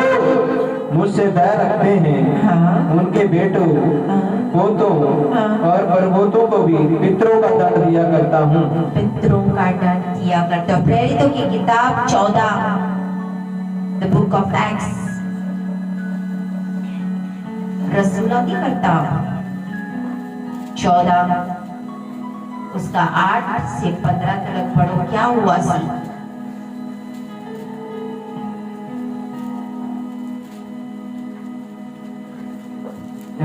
मुझसे बैर रखते हैं हाँ, उनके बेटों, हाँ, पोतों हाँ, और परपोतों को भी पितरों का दंड दिया करता हूँ। पितरों का दंड दिया करता हूँ। प्रेरितों की किताब 14, द बुक ऑफ एक्ट्स, रसूलों की करता 14 उसका 8 से 15 तक पढ़ो। क्या हुआ सी?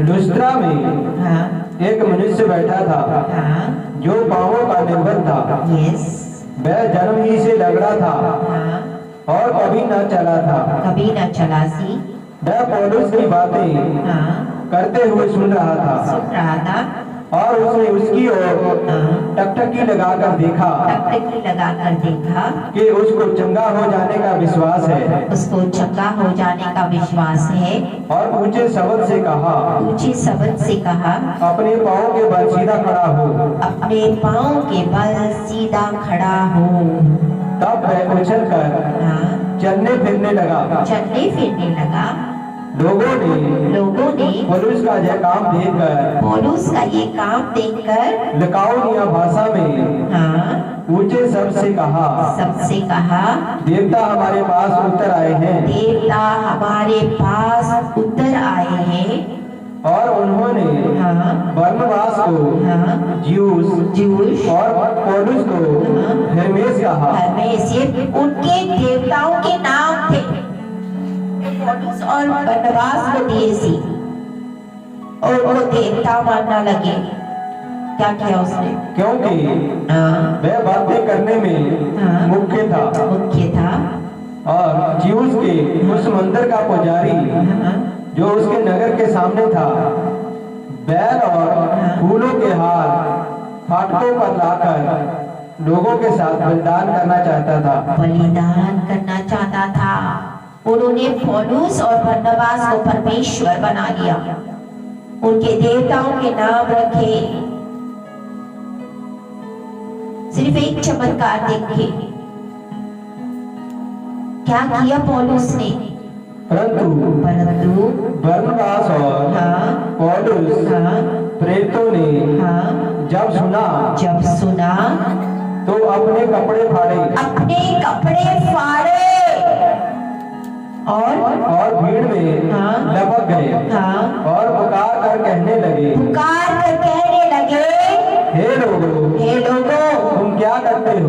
लुस्त्रा में हाँ, एक मनुष्य बैठा था, हाँ, जो पांवों का निर्बल था। यस, वह जन्म ही से लंगड़ा था हाँ, और कभी न चला था। कभी न चला सी। वह पौलुस की बातें हाँ, करते हुए सुन रहा था, सुन रहा था। और उसने उसकी ओर हाँ, टकटकी लगाकर देखा टकटकी लगाकर देखा कि उसको चंगा हो जाने का विश्वास है, उसको चंगा हो जाने का विश्वास है। और ऊंचे शब्द से कहा, ऊंचे शब्द से कहा, अपने पाँव के बल सीधा खड़ा हो। अपने पाँव के बल सीधा खड़ा हो। तब वह उछल कर हाँ, चलने फिरने लगा। चलने फिरने लगा। लोगों ने पौलुस का यह काम देखकर, पौलुस का ये काम देखकर लिकाउनिया भाषा में हाँ, ऊंचे शब्द से कहा, सबसे कहा, देवता हमारे पास उतर आए हैं। देवता हमारे पास उतर आए हैं। और उन्होंने हाँ, बरनबास को हाँ, ज्यूस और पौलुस को हेर्मेस कहा। हरमेस, ये उनके देवताओं के नाम थे। पौलुस और बरनबास को दिए सी, और वो देवता मानना लगे। क्या किया उसने? क्योंकि हाँ, वह बातें करने में हाँ, मुख्य था, मुख्य था। और ज्यूस के उस मंदिर का पुजारी हाँ, जो उसके नगर के सामने था, बैल और फूलों के हार फाटकों पर लाकर लोगों के साथ बलिदान करना चाहता था। बलिदान करना चाहता था। उन्होंने पौलुस और बरनबास को परमेश्वर बना लिया, उनके देवताओं के नाम रखे, सिर्फ एक चमत्कार देख के। क्या किया पौलुस ने? परंतु बरनबास और हाँ, पौलुस हाँ, प्रेरितों ने हाँ, जब सुना तो अपने कपड़े फाड़े और भीड़ में हाँ, लपक गए हाँ, और पुकार कर कहने लगे, हे लोगों, तुम क्या करते हो?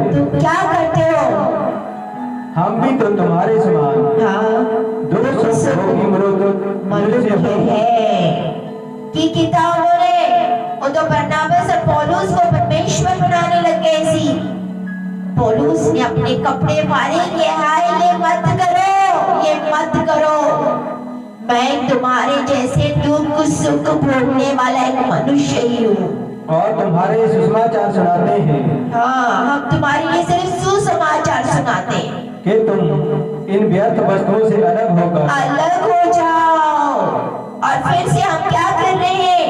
हम भी तो तुम्हारे समान हाँ, दुष्ट रोगी मनुष्य हो। कि किता उन्होंने वो तो बरनबास और पौलुस को परमेश्वर बनाने लग गए सी। पौलुस ने अपने कपड़े फाड़े कि हाय ये मत करो, मैं तुम्हारे जैसे दुख सुख भोगने वाला एक मनुष्य ही हूँ, और तुम्हारे सुसमाचार सुनाते हैं। हाँ, हम तुम्हारे लिए सिर्फ सुसमाचार सुनाते हैं कि तुम इन व्यर्थ वस्तुओं से अलग हो जाओ। और फिर से हम क्या कर रहे हैं?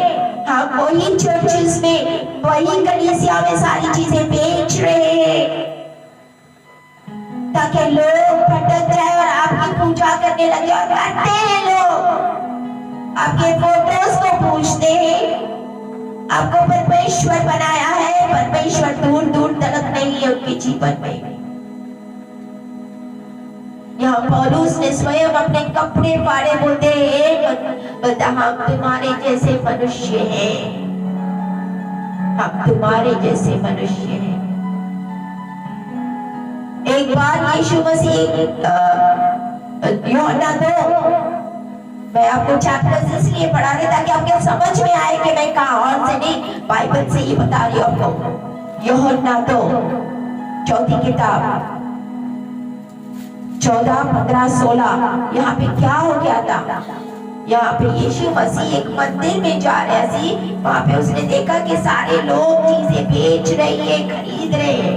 हम वही चर्चेस में, वही कलीसिया में सारी चीजें बेच रहे हैं ताकि लोग भटक जाए और आपकी पूजा करने लगे। और करते हैं लोग, आपके फोटोज को पूछते हैं। आपको परमेश्वर बनाया है, परमेश्वर दूर दूर तक नहीं है उनके जीवन में। यहाँ पौलुस ने स्वयं अपने कपड़े फाड़े, बोलते बता हम तुम्हारे जैसे मनुष्य हैं, हम तुम्हारे जैसे मनुष्य हैं। एक बार यीशु मसीह यूहन्ना 2, मैं आपको चैप्टर इसलिए पढ़ा रही ताकि आपको समझ में आए कि मैं कहाँ से नहीं, बाइबल से ये बता रही हूँ आपको। यूहन्ना 2 चौथी किताब 14, 15, 16। यहाँ पे क्या हो गया था? यहाँ पे यीशु मसीह एक मंदिर में जा रहे थे, वहाँ पे उसने देखा कि सारे लोग चीजें बेच रहे हैं, खरीद रहे हैं,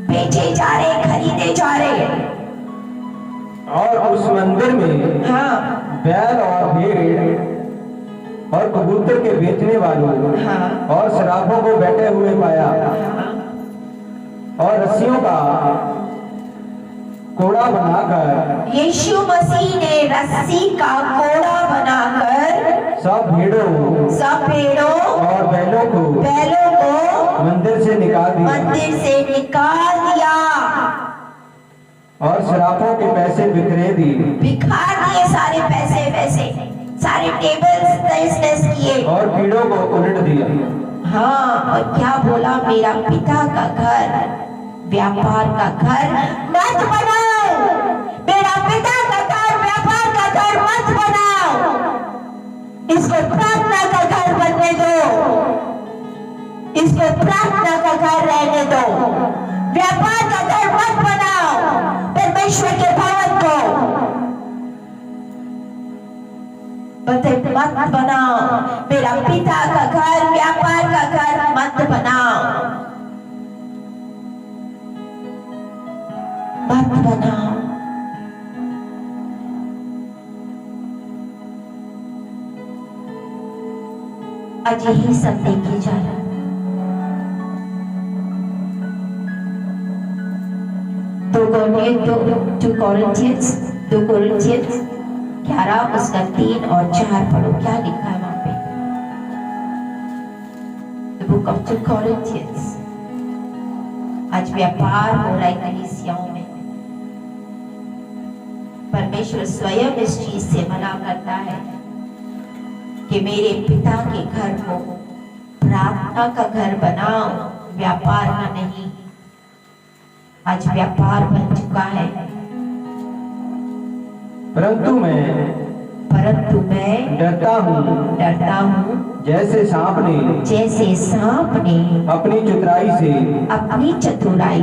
बेचे जा रहे हैं, खरीदे जा रहे हैं। और उस मंदिर में हाँ, बैल और भेड़ और कबूतर के बेचने वालों हाँ, और शराबों को बैठे हुए पाया, हाँ, और रस्सियों का कोड़ा बनाकर यीशु मसीह ने रस्सी का कोड़ा बनाकर सब भेड़ों और बैलों को मंदिर से निकाल दिया और शराबों के पैसे बिखार दिए, सारे पैसे वैसे, सारे टेबल्स तहस किए और भीड़ों को उलट दिया। हाँ, और क्या बोला? मेरा पिता का घर व्यापार का घर मत बनाओ, मेरा पिता का घर व्यापार का घर मत बनाओ, इसको प्रार्थना का घर बनने दो, इसको प्रार्थना का घर रहने दो, व्यापार का घर मत बनाओ, परमेश्वर के भवन को मत बनाओ, मेरा पिता का घर व्यापार का घर मत बनाओ, मत बनाओ। आज यही सब देखे जा रहा है। दो कोरिन्थियंस 11 उसका 3 और 4 पढ़ो, क्या लिखा है वहां पे? The book of 2 Corinthians। आज व्यापार हो रहा है कलीसियाओं में। परमेश्वर स्वयं इस चीज से मना करता है कि मेरे पिता के घर को प्रार्थना का घर बनाओ, व्यापार का नहीं। आज व्यापार बन चुका है। परंतु मैं डरता हूँ जैसे सांप ने अपनी चतुराई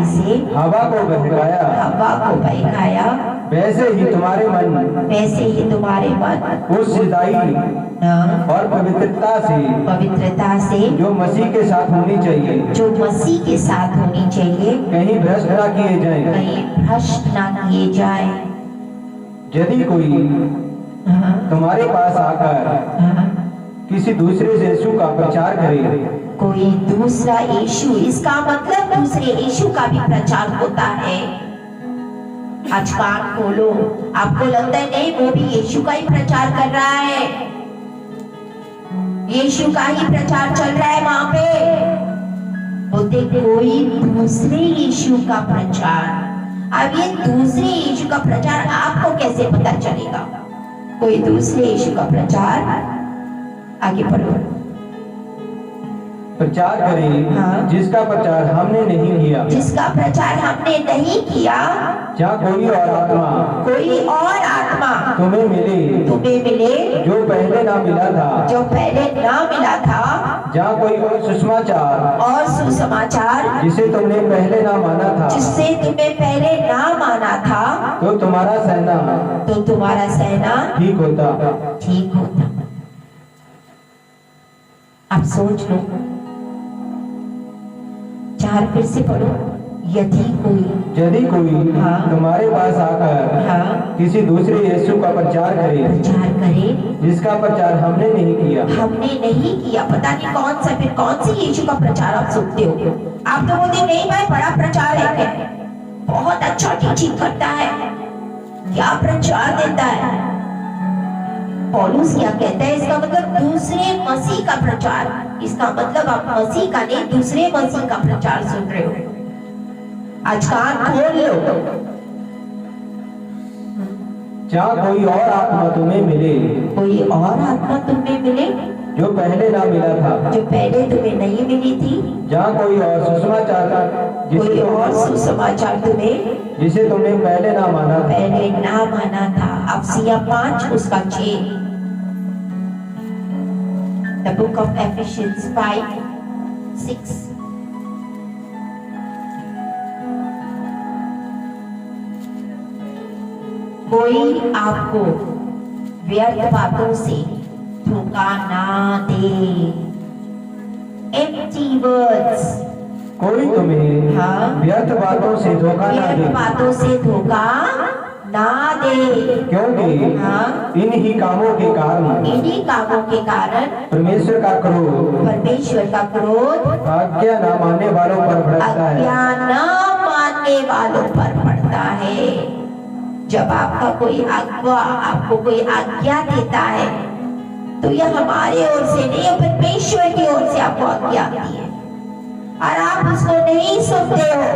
से हवा को बहकाया, वैसे ही तुम्हारे मन उस सिधाई और पवित्रता से जो मसीह के साथ होनी चाहिए कहीं भ्रष्ट ना किए जाए। यदि कोई तुम्हारे पास आकर किसी दूसरे यीशु का प्रचार करे, कोई दूसरा यीशु, इसका मतलब दूसरे यीशु का भी प्रचार होता है। आज कान खोलो, आपको लगता है नहीं वो भी यीशु का ही प्रचार कर रहा है, यीशु का ही प्रचार चल रहा है वहां पे, बोलते कोई दूसरे यीशु का प्रचार। अब ये दूसरे यीशु का प्रचार आपको कैसे पता चलेगा? कोई दूसरे यीशु का प्रचार, आगे पढ़ो, प्रचार करे जिसका प्रचार हमने नहीं किया, जिसका प्रचार हमने नहीं किया, जहाँ कोई और आत्मा तुम्हें मिले जो पहले ना मिला था, जहाँ कोई और सुसमाचार जिसे तुमने पहले ना माना था, तो तुम्हारा सहना ठीक होता। आप सोच लो, 4 फिर से पढ़ो, यदि कोई तुम्हारे पास आकर किसी दूसरे यीशु का प्रचार करे जिसका प्रचार हमने नहीं किया, पता नहीं कौन सी यीशु का प्रचार आप सुनते हो। आप तो बोलते नहीं भाई बड़ा प्रचार है, बहुत अच्छा टीचिंग करता है, क्या प्रचार देता है। पौलुस क्या कहता है? इसका मतलब दूसरे मसीह का प्रचार, इसका मतलब आप मसीह का नहीं दूसरे मसीह का प्रचार सुन रहे हो। आज कान खोल लो। जहाँ कोई और आत्मा तुम्हें मिले जो पहले ना मिला था, जो पहले तुम्हें नहीं मिली थी, जहाँ कोई और सुसमाचार तुम्हें जिसे तुमने पहले ना माना था। अब सिया 5 उसका 6, The book of Ephesians 5:6. कोई आपको व्यर्थ बातों से धोखा ना दे, empty words, कोई तुम्हें व्यर्थ बातों से धोखा ना दे, क्योंकि इन्हीं कामों के कारण परमेश्वर का क्रोध आज्ञा न मानने वालों पर पड़ता है। जब आपको कोई आज्ञा देता है तो यह हमारे ओर से नहीं, परमेश्वर की ओर से आपको आज्ञा आती है, और आप उसको नहीं सुनते हो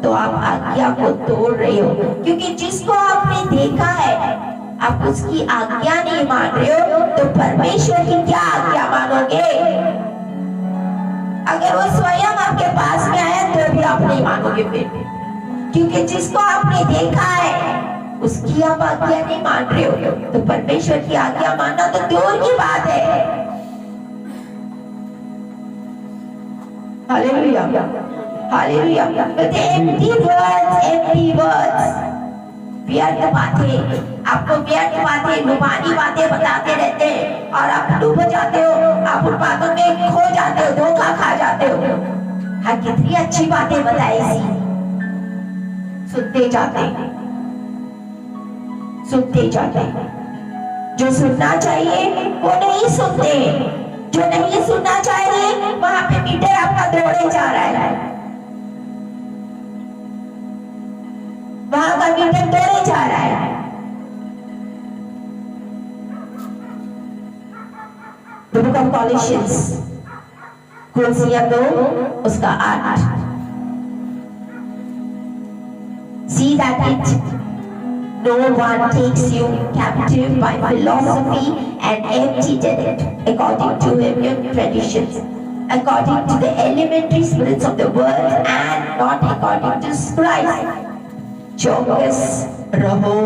तो आप आज्ञा को तोड़ रहे हो, क्योंकि जिसको आपने देखा है आप उसकी आज्ञा नहीं मान रहे हो, तो परमेश्वर की क्या आज्ञा मानोगे? अगर वो स्वयं आपके पास में आया तो भी आप नहीं मानोगे फिर, क्योंकि जिसको आपने देखा है उसकी आप आज्ञा नहीं मान रहे हो, तो परमेश्वर की आज्ञा मानना तो दूर की बात है। Hallelujah, hallelujah. empty words, व्यर्थ बातें, आपको व्यर्थ बातें, लुभानी बातें बताते रहते हैं और आप डूब जाते हो, आप उन बातों में खो जाते हो, धोखा खा जाते हो। हाँ, कितनी अच्छी बातें बताई सी, सुनते जाते, जो सुनना चाहिए वो नहीं सुनते, जो नहीं सुनना चाहिए वहां पे मीटर आपका दौड़े जा रहा है, वहां का मीटर दौड़े जा रहा है। The book of Colossians, कुलसिया 2 उसका 8। See that no one takes you captive by philosophy and empty tenet, according to human traditions, according to the elementary spirits of the world, and not according to Christ. चौकस रहो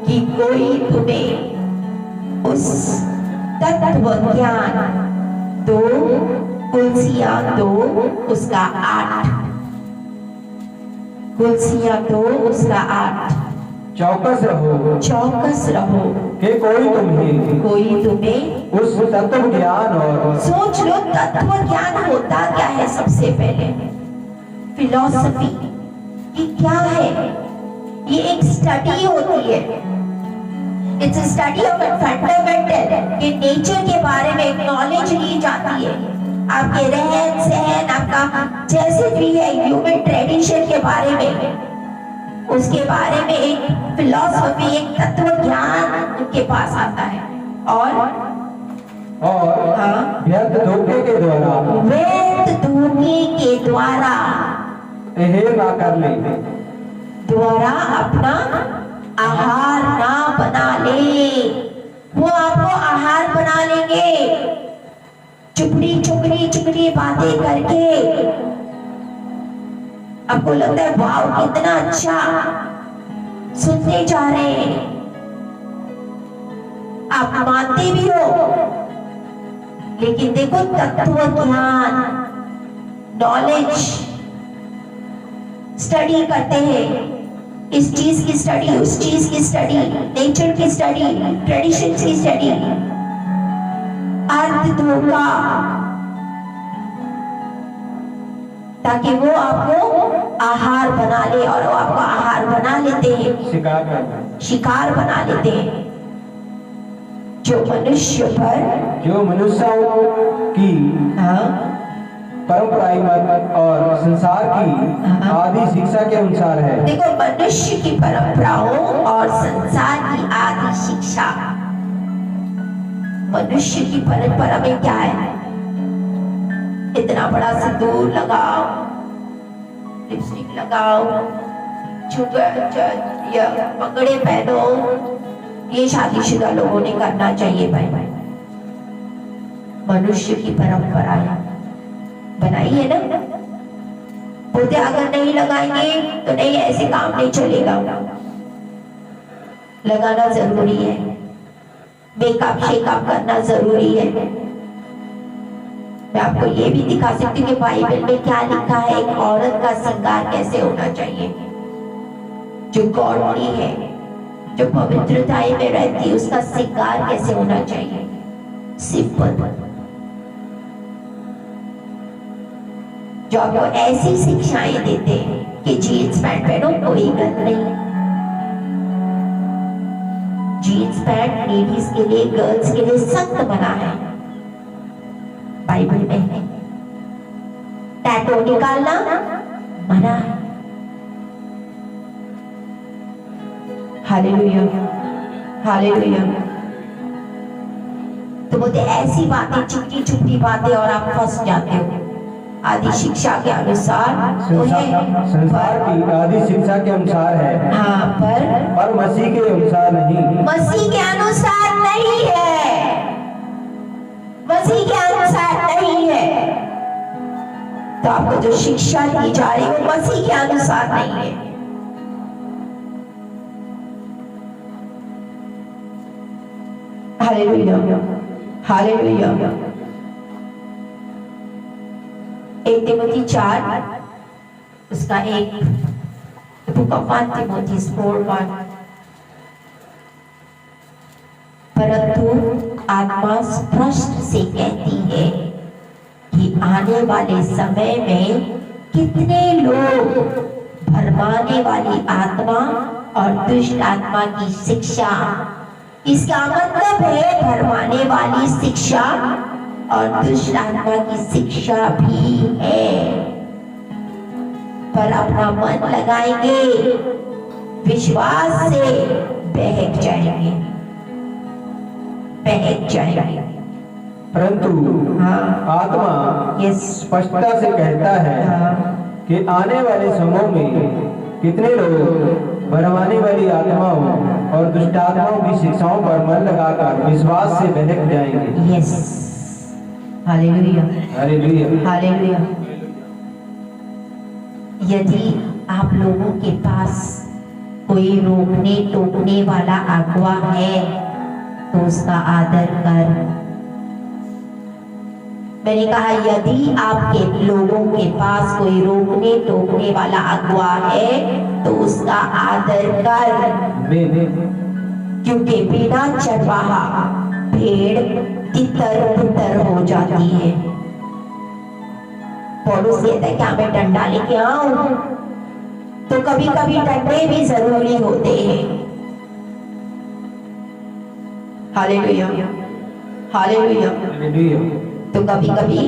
कि कोई तुम्हें उस तत्व ज्ञान 2 कुलसिया 2 उसका 8, कुलसिया 2 उसका 8। चौकस रहो कि कोई तुम्हें उस तत्व ज्ञान, और सोच लो तत्व ज्ञान होता क्या है? सबसे पहले फिलॉसफी ये क्या है? ये एक स्टडी होती है, इट्स स्टडी ऑफ फंडामेंटल कि नेचर के बारे में एक नॉलेज ली जाती है, आपके रहन सहन, आपका जैसे भी है ह्यूमन ट्रेडिशन के बारे में, उसके बारे में एक फिलॉसफी, एक तत्व ज्ञान उनके पास आता है। और हाँ, व्यर्थ धोखे के द्वारा ना कर ले, द्वारा अपना आहार ना बना ले। वो आपको आहार बना लेंगे चुपड़ी बातें करके। आपको लगता है वाह कितना अच्छा सुनते जा रहे हैं, आप मानते भी हो, लेकिन देखो तत्व ज्ञान, नॉलेज स्टडी करते हैं, इस चीज की स्टडी, उस चीज की स्टडी, नेचर की स्टडी, ट्रेडिशन की स्टडी, अर्थ धोखा, ताकि वो आपको आहार बना ले। और वो आपको आहार बना लेते हैं, शिकार बना लेते हैं। जो मनुष्यों की परंपरागत और संसार की आदि शिक्षा के अनुसार है। देखो, मनुष्य की परंपराओं और संसार की आदि शिक्षा। मनुष्य की परंपरा में क्या है? इतना बड़ा सिंदूर लगाओ, लिपस्टिक लगाओ, पगड़े पहनो, ये शादीशुदा लोगों ने करना चाहिए भाई। मनुष्य की परंपरा है, बनाई है ना। बोलते अगर नहीं लगाएंगे तो नहीं, ऐसे काम नहीं चलेगा, लगाना जरूरी है, मेकअप शेकअप करना जरूरी है। मैं आपको ये भी दिखा सकती हूँ कि बाइबल में क्या लिखा है, एक औरत का श्रृंगार कैसे होना चाहिए, जो गॉडली है, जो पवित्रता में रहती है, उसका श्रृंगार कैसे होना चाहिए। सिंपल। जो आपको ऐसी शिक्षाएं देते हैं कि जीन्स पैंट पहनो, कोई गलत नहीं। जीन्स पैंट लेडीज के लिए, गर्ल्स के लिए सख्त मना है, बाइबल में है। टैटू निकालना मना है। Hallelujah, hallelujah. तो बोलते ऐसी बातें, चिपटी चुपटी बातें, और आप फंस जाते हो। आदि शिक्षा के अनुसार तो है, संसार की आदि शिक्षा के अनुसार है। हाँ, पर मसीह के अनुसार नहीं। मसीह के अनुसार नहीं है, मसीह के अनुसार नहीं है। तो आपको जो शिक्षा दी जा रही है वो मसीह के अनुसार नहीं है। Hallelujah, hallelujah. 1 तिमोथी 4 उसका एक, बुक ऑफ 1 तिमोथी 4:1। परंतु आत्मा स्पष्ट से कहती है कि आने वाले समय में कितने लोग भरमाने वाली आत्मा और दुष्ट आत्मा की शिक्षा, इसका मतलब है भरमाने वाली शिक्षा और दुष्ट आत्मा की शिक्षा भी है, पर अपना मन लगाएंगे, विश्वास से बहक जाएंगे, बहक जाएंगे। परंतु आत्मा स्पष्टता से कहता है कि आने वाले समय में कितने लोग भरमाने वाली आत्माओं और दुष्टात्माओं की शिक्षाओं पर मन लगाकर विश्वास से बहक जाएंगे। Yes, hallelujah, hallelujah, hallelujah. यदि आप लोगों के पास कोई रोकने टोकने वाला अगुआ है तो उसका आदर कर। मैंने कहा यदि आपके लोगों के पास कोई रोकने टोकने वाला अगुआ है तो उसका आदर कर, क्योंकि बिना चरवाहा भेड़ तितर बितर हो जाती है। पौलुस कहता है क्या मैं डंडा लेके आऊं? तो कभी कभी डंडे भी जरूरी होते हैं। Hallelujah, hallelujah. तो कभी कभी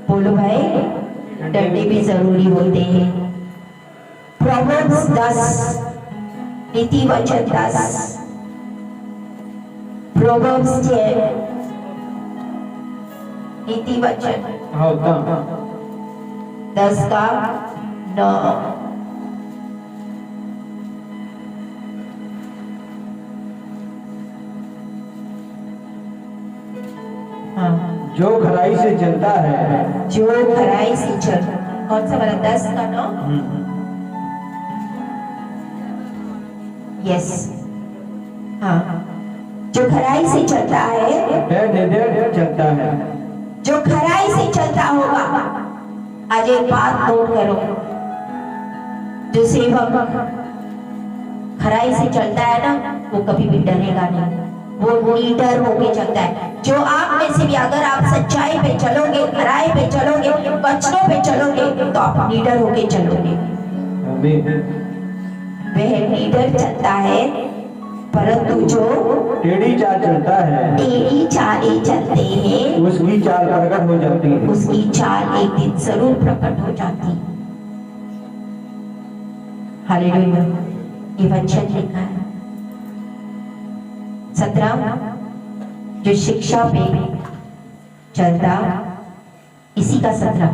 बोलो भाई, डरने भी जरूरी होते हैं। प्रोवर्ब्स 10, नीति वचन 10, प्रोवर्ब्स 10, नीति वचन 10 का 9। जो खराई से चलता है, जो खराई से चल, कौन सा वाला 10 का 9? यस, हाँ। जो खराई से चलता है, वह निर्दय चलता है। जो खराई से चलता होगा, आज एक बात नोट करो, जो सेवक खराई से चलता है ना, वो कभी भी डरेगा नहीं, वो लीडर होके चलता है। जो आप में से भी अगर आप सच्चाई पे चलोगे, खराई पे चलोगे, वचनों पे चलोगे, तो आप लीडर होके चलोगे। वह लीडर चलता है, परंतु जो टेढ़ी चाल चलता है, टेढ़ी चालें चलते हैं, उसकी चाल प्रकट हो जाती है। उसकी चाल एक दिन जरूर प्रकट हो जाती है। हालेलुया। ये वचन लिखा है 17, जो शिक्षा पे चलता, इसी का 17,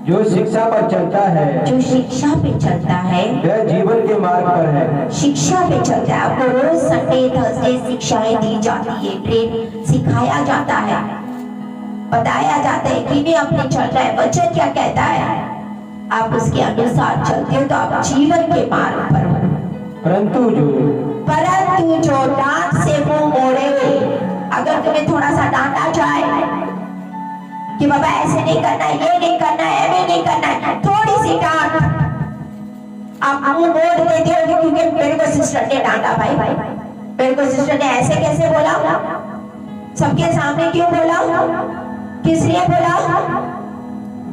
जो शिक्षा पर चलता है, जो शिक्षा पे चलता है, वह जीवन के मार्ग पर है। शिक्षा पे चलता है। आपको रोज संडे थर्सडे शिक्षाएं दी जाती है, ट्रेन सिखाया जाता है, बताया जाता है कि मैं अपने चल रहा है, वचन क्या कहता है, आप उसके अनुसार चलते हो तो आप जीवन के मार्ग पर हो। परंतु जो डांट से मुंह मोड़े, अगर तुम्हें थोड़ा सा डांटा जाए कि बाबा ऐसे नहीं करना है, ये नहीं करना है, ऐसे नहीं करना है, थोड़ी सी डांट आप मुंह मोड़ देते हो, क्योंकि मेरे को सिस्टर ने डांटा, भाई मेरे को सिस्टर ने ऐसे कैसे बोला, सबके सामने क्यों बोला, किस लिए बोला,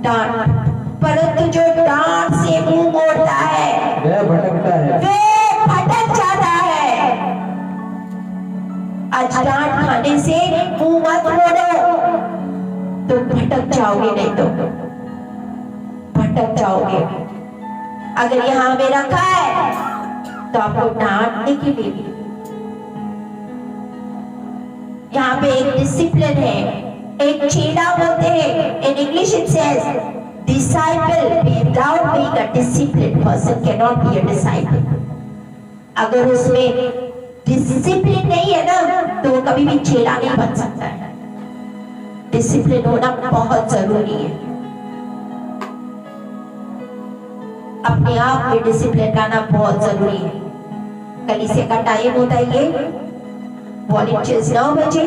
डांट। परंतु जो डांट से मुंह मोड़ता है, वह भटकता है, वह भटक जाता है। आज डांट खाने से मुंह मत मोड़ो, तो भटक जाओगे, नहीं तो भटक जाओगे। अगर यहाँ में रखा है तो आपको डांटने के लिए, यहाँ पे एक डिसिप्लिन है, एक चेला बोलते हैं। In English it says disciple without being a disciplined person cannot be a disciple. अगर उसमें डिसिप्लिन नहीं है ना, तो वो कभी भी चेला नहीं बन सकता है। डिसिप्लिन होना बहुत जरूरी है। अपने आप में डिसिप्लिन लाना बहुत जरूरी है। कलीसिया का टाइम होता है ये, वॉलंटियर्स 9 बजे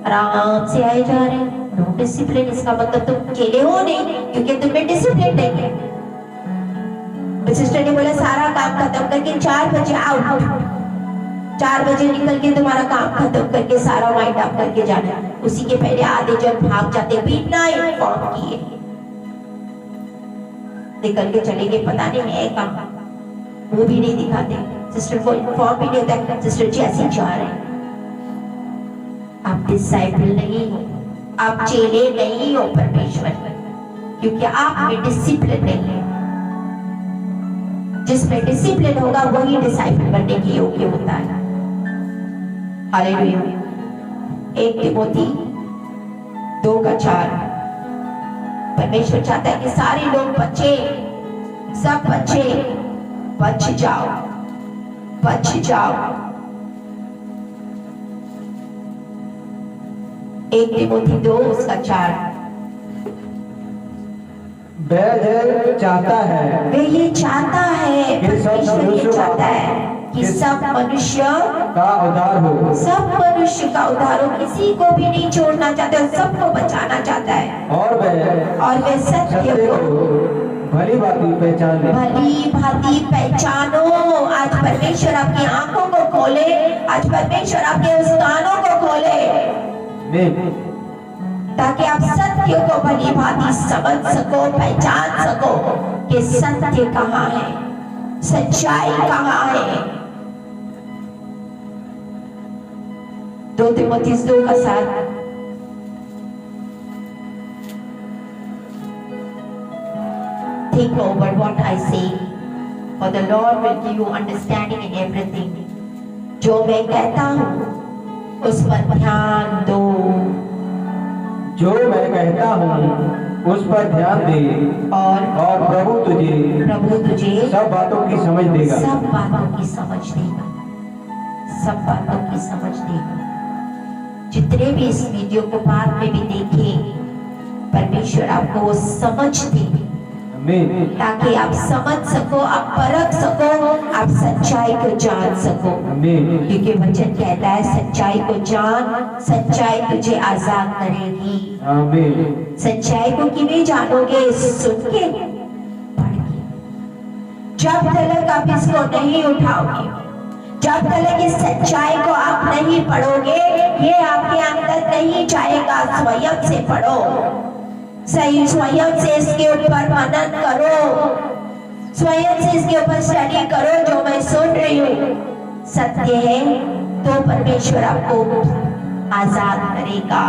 आराम से आए जा रहे हैं। नो डिसिप्लिन, इसका मतलब तुम चेले हो नहीं, क्योंकि तुम में डिसिप्लिन नहीं है। सिस्टर ने बोला सारा काम खत्म करके 4 बजे आउट, 4 बजे निकल के तुम्हारा काम खत्म करके सारा वाइंड अप करके जाना। उसी के पहले आधे जन भाग जाते बिना इन्फॉर्म किए, निकल के चलेंगे, पता नहीं है काम, वो भी नहीं दिखाते, सिस्टर को इन्फॉर्म भी नहीं होता, सिस्टर जी ऐसे जा रहे हैं। आप डिसाइपल नहीं हो, आप चेले नहीं हो परमेश्वर, क्योंकि आप में डिसिप्लिन नहीं है। जिसमें डिसिप्लिन होगा वही डिसाइपल बनने के योग्य होता है। हालेलुया। 1 तिमोथी 2:4, परमेश्वर चाहता है कि सारे लोग बच्चे, सब बच्चे बच जाओ, बच जाओ। 1 तिमोथी 2:4, वह चाहता है, वे ये चाहता है, परमेश्वर ये चाहता है कि सब मनुष्य का उद्धार हो, सब मनुष्य का उद्धार हो, किसी को भी नहीं छोड़ना चाहता, सबको बचाना चाहता है। और वह सत्य को भली भांति पहचान ले, भली भांति पहचानो। आज परमेश्वर आपकी आंखों को खोले, आज परमेश्वर आपके उस कानों को खोले, ताकि आप सत्य को भली भांति समझ सको, पहचान सको कि सत्य कहाँ है, सच्चाई कहाँ है। 2 तिमोथी 2 का 7। Think over what I say, for the Lord will give you understanding in everything. जो मैं कहता हूँ उस पर ध्यान दो। जो मैं कहता हूँ उस पर ध्यान दे और प्रभु तुझे सब बातों की समझ देगा। सब बातों की समझ देगा। सब बातों की समझ देगा। जितने भी इस वीडियो को बाद में भी देखें, परमेश्वर आपको वो समझ दे, ताकि आप समझ सको, आप परख सको, आप सच्चाई को जान सको। क्योंकि वचन कहता है सच्चाई को जान, सच्चाई तुझे आजाद करेगी। सच्चाई को किਵੇਂ जानोगे? सुन के, पढ़ के। जब तक आप इसको नहीं उठाओगे, जब तक इस सच्चाई को आप नहीं पढ़ोगे, ये आपके अंदर नहीं जाएगा। स्वयं से पढ़ो, सही स्वयं से इसके ऊपर मनन करो, स्वयं से इसके ऊपर स्टडी करो। जो मैं सुन रही हूँ सत्य है, तो परमेश्वर आपको आजाद करेगा।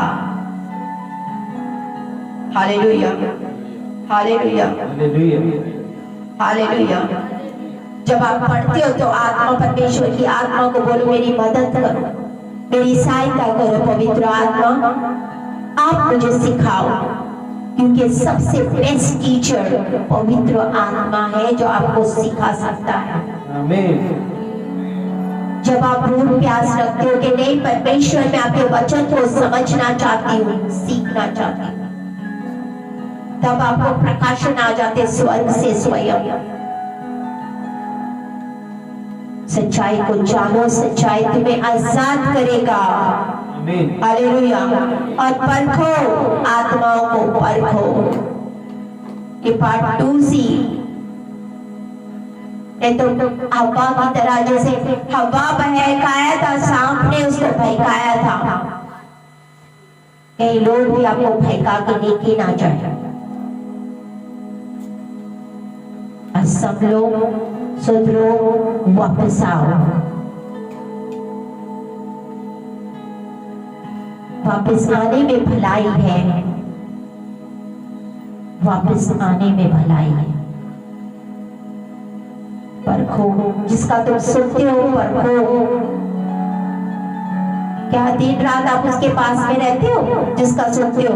Hallelujah, hallelujah, hallelujah. जब आप पढ़ते हो तो आत्मा, परमेश्वर की आत्मा को बोलो मेरी मदद करो, मेरी सहायता करो। पवित्र आत्मा आप मुझे सिखाओ, क्योंकि सबसे बेस्ट टीचर पवित्र आत्मा है जो आपको सिखा सकता है। जब आप भूख प्यास रखते हो कि नहीं परमेश्वर, मैं आपके वचन को समझना चाहती हूँ, सीखना चाहती हूँ, तब आपको प्रकाशन आ जाते स्वर्ग से स्वयं। सच्चाई को जानो, सच्चाई तुम्हें आजाद करेगा। हालेलुया। और परखो, आत्माओं को परखो। ये पार्ट 2C। तो हवा की तरह, जैसे हवा बहकाया था, सांप ने उसको बहकाया था। कई लोग भी आपको बहका के लेके ना जाए। सब लोग सुधरो, वापस आओ। वापस आने में भलाई है, वापस आने में भलाई है। परखो, जिसका तुम सुनते हो परखो। क्या दिन रात आप उसके पास में रहते हो? जिसका सुनते हो,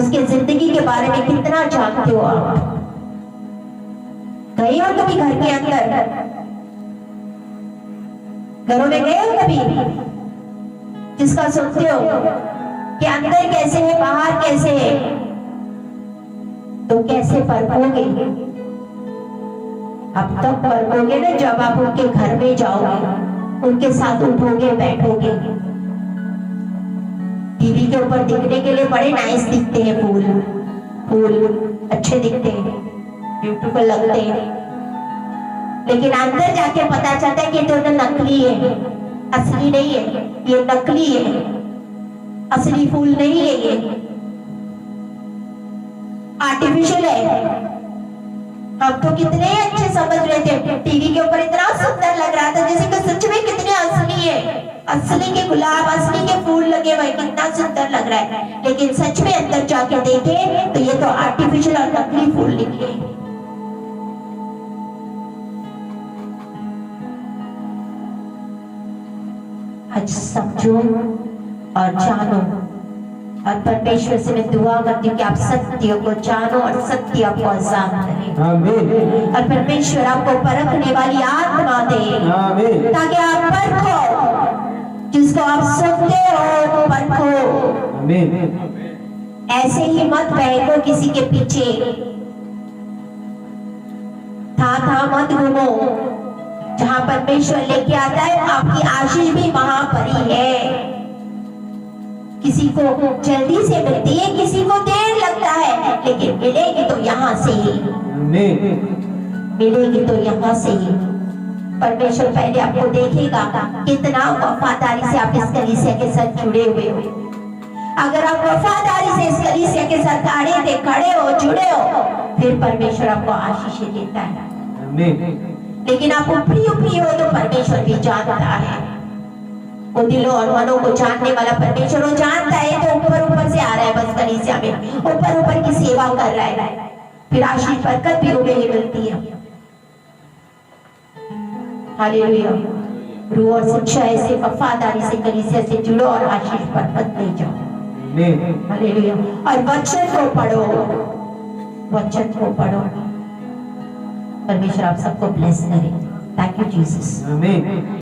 उसके जिंदगी के बारे में कितना जानते हो आप? गए हो कभी घर के अंदर? घरों में गए हो कभी? जिसका सुनते हो कि अंदर कैसे है, बाहर कैसे है, तो कैसे परखोगे? अब तब परखोगे ना जब आप उनके घर में जाओगे, उनके साथ उठोगे, बैठोगे। टीवी के ऊपर दिखने के लिए बड़े नाइस दिखते हैं, फूल फूल अच्छे दिखते हैं, ब्यूटीफुल लगते हैं, लेकिन अंदर जाके पता चलता है कि तो नकली है, असली नहीं है, ये नकली है, असली फूल नहीं है, ये आर्टिफिशियल है। हम तो कितने अच्छे समझ रहे थे, टीवी के ऊपर इतना सुंदर लग रहा था जैसे कि सच में कितने असली है, असली के गुलाब, असली के फूल लगे हुए, कितना सुंदर लग रहा है। लेकिन सच में अंदर जाके देखे तो ये तो आर्टिफिशियल और नकली फूल निकले। आज समझो और जानो, और परमेश्वर से मैं दुआ करती हूँ कि आप सत्य को जानो और सत्य आपको आजाद करे। आमीन। और परमेश्वर आपको परखने वाली आत्मा दे। आमीन। ताकि आप परखो, जिसको आप सुनते हो परखो। आमीन। ऐसे ही मत बहको किसी के पीछे, था मत घूमो। जहाँ परमेश्वर लेके आता है आपकी आशीष भी वहां पर ही है। किसी को जल्दी से मिलती है, किसी को देर लगता है, लेकिन मिलेगी तो यहाँ से ही, मिलेगी तो यहाँ से ही। परमेश्वर पहले आपको देखेगा कितना वफादारी से आप इस कलीसिया के साथ जुड़े हुए हो। अगर आप वफादारी से इस कलीसिया के साथ खड़े हो, जुड़े हो, फिर परमेश्वर आपको आशीष देता है। लेकिन आप ऊपरी हो तो परमेश्वर भी जानता है, वो दिलों और मनों को जानने वाला परमेश्वर, वो जानता है जो ऊपर ऊपर से आ रहा है, बस कलीसिया में ऊपर ऊपर की सेवा कर रहा है, फिर आशीष बरकत भी उन्हें ही मिलती है। हालेलुया। रूह और शिक्षा ऐसे वफादारी से कलीसिया से जुड़ो और आशीष बरकत ले जाओ। हालेलुया। और वचन को पढ़ो, वचन को पढ़ो। परमेश्वर आप सबको ब्लेस करे। Thank you Jesus. आमीन।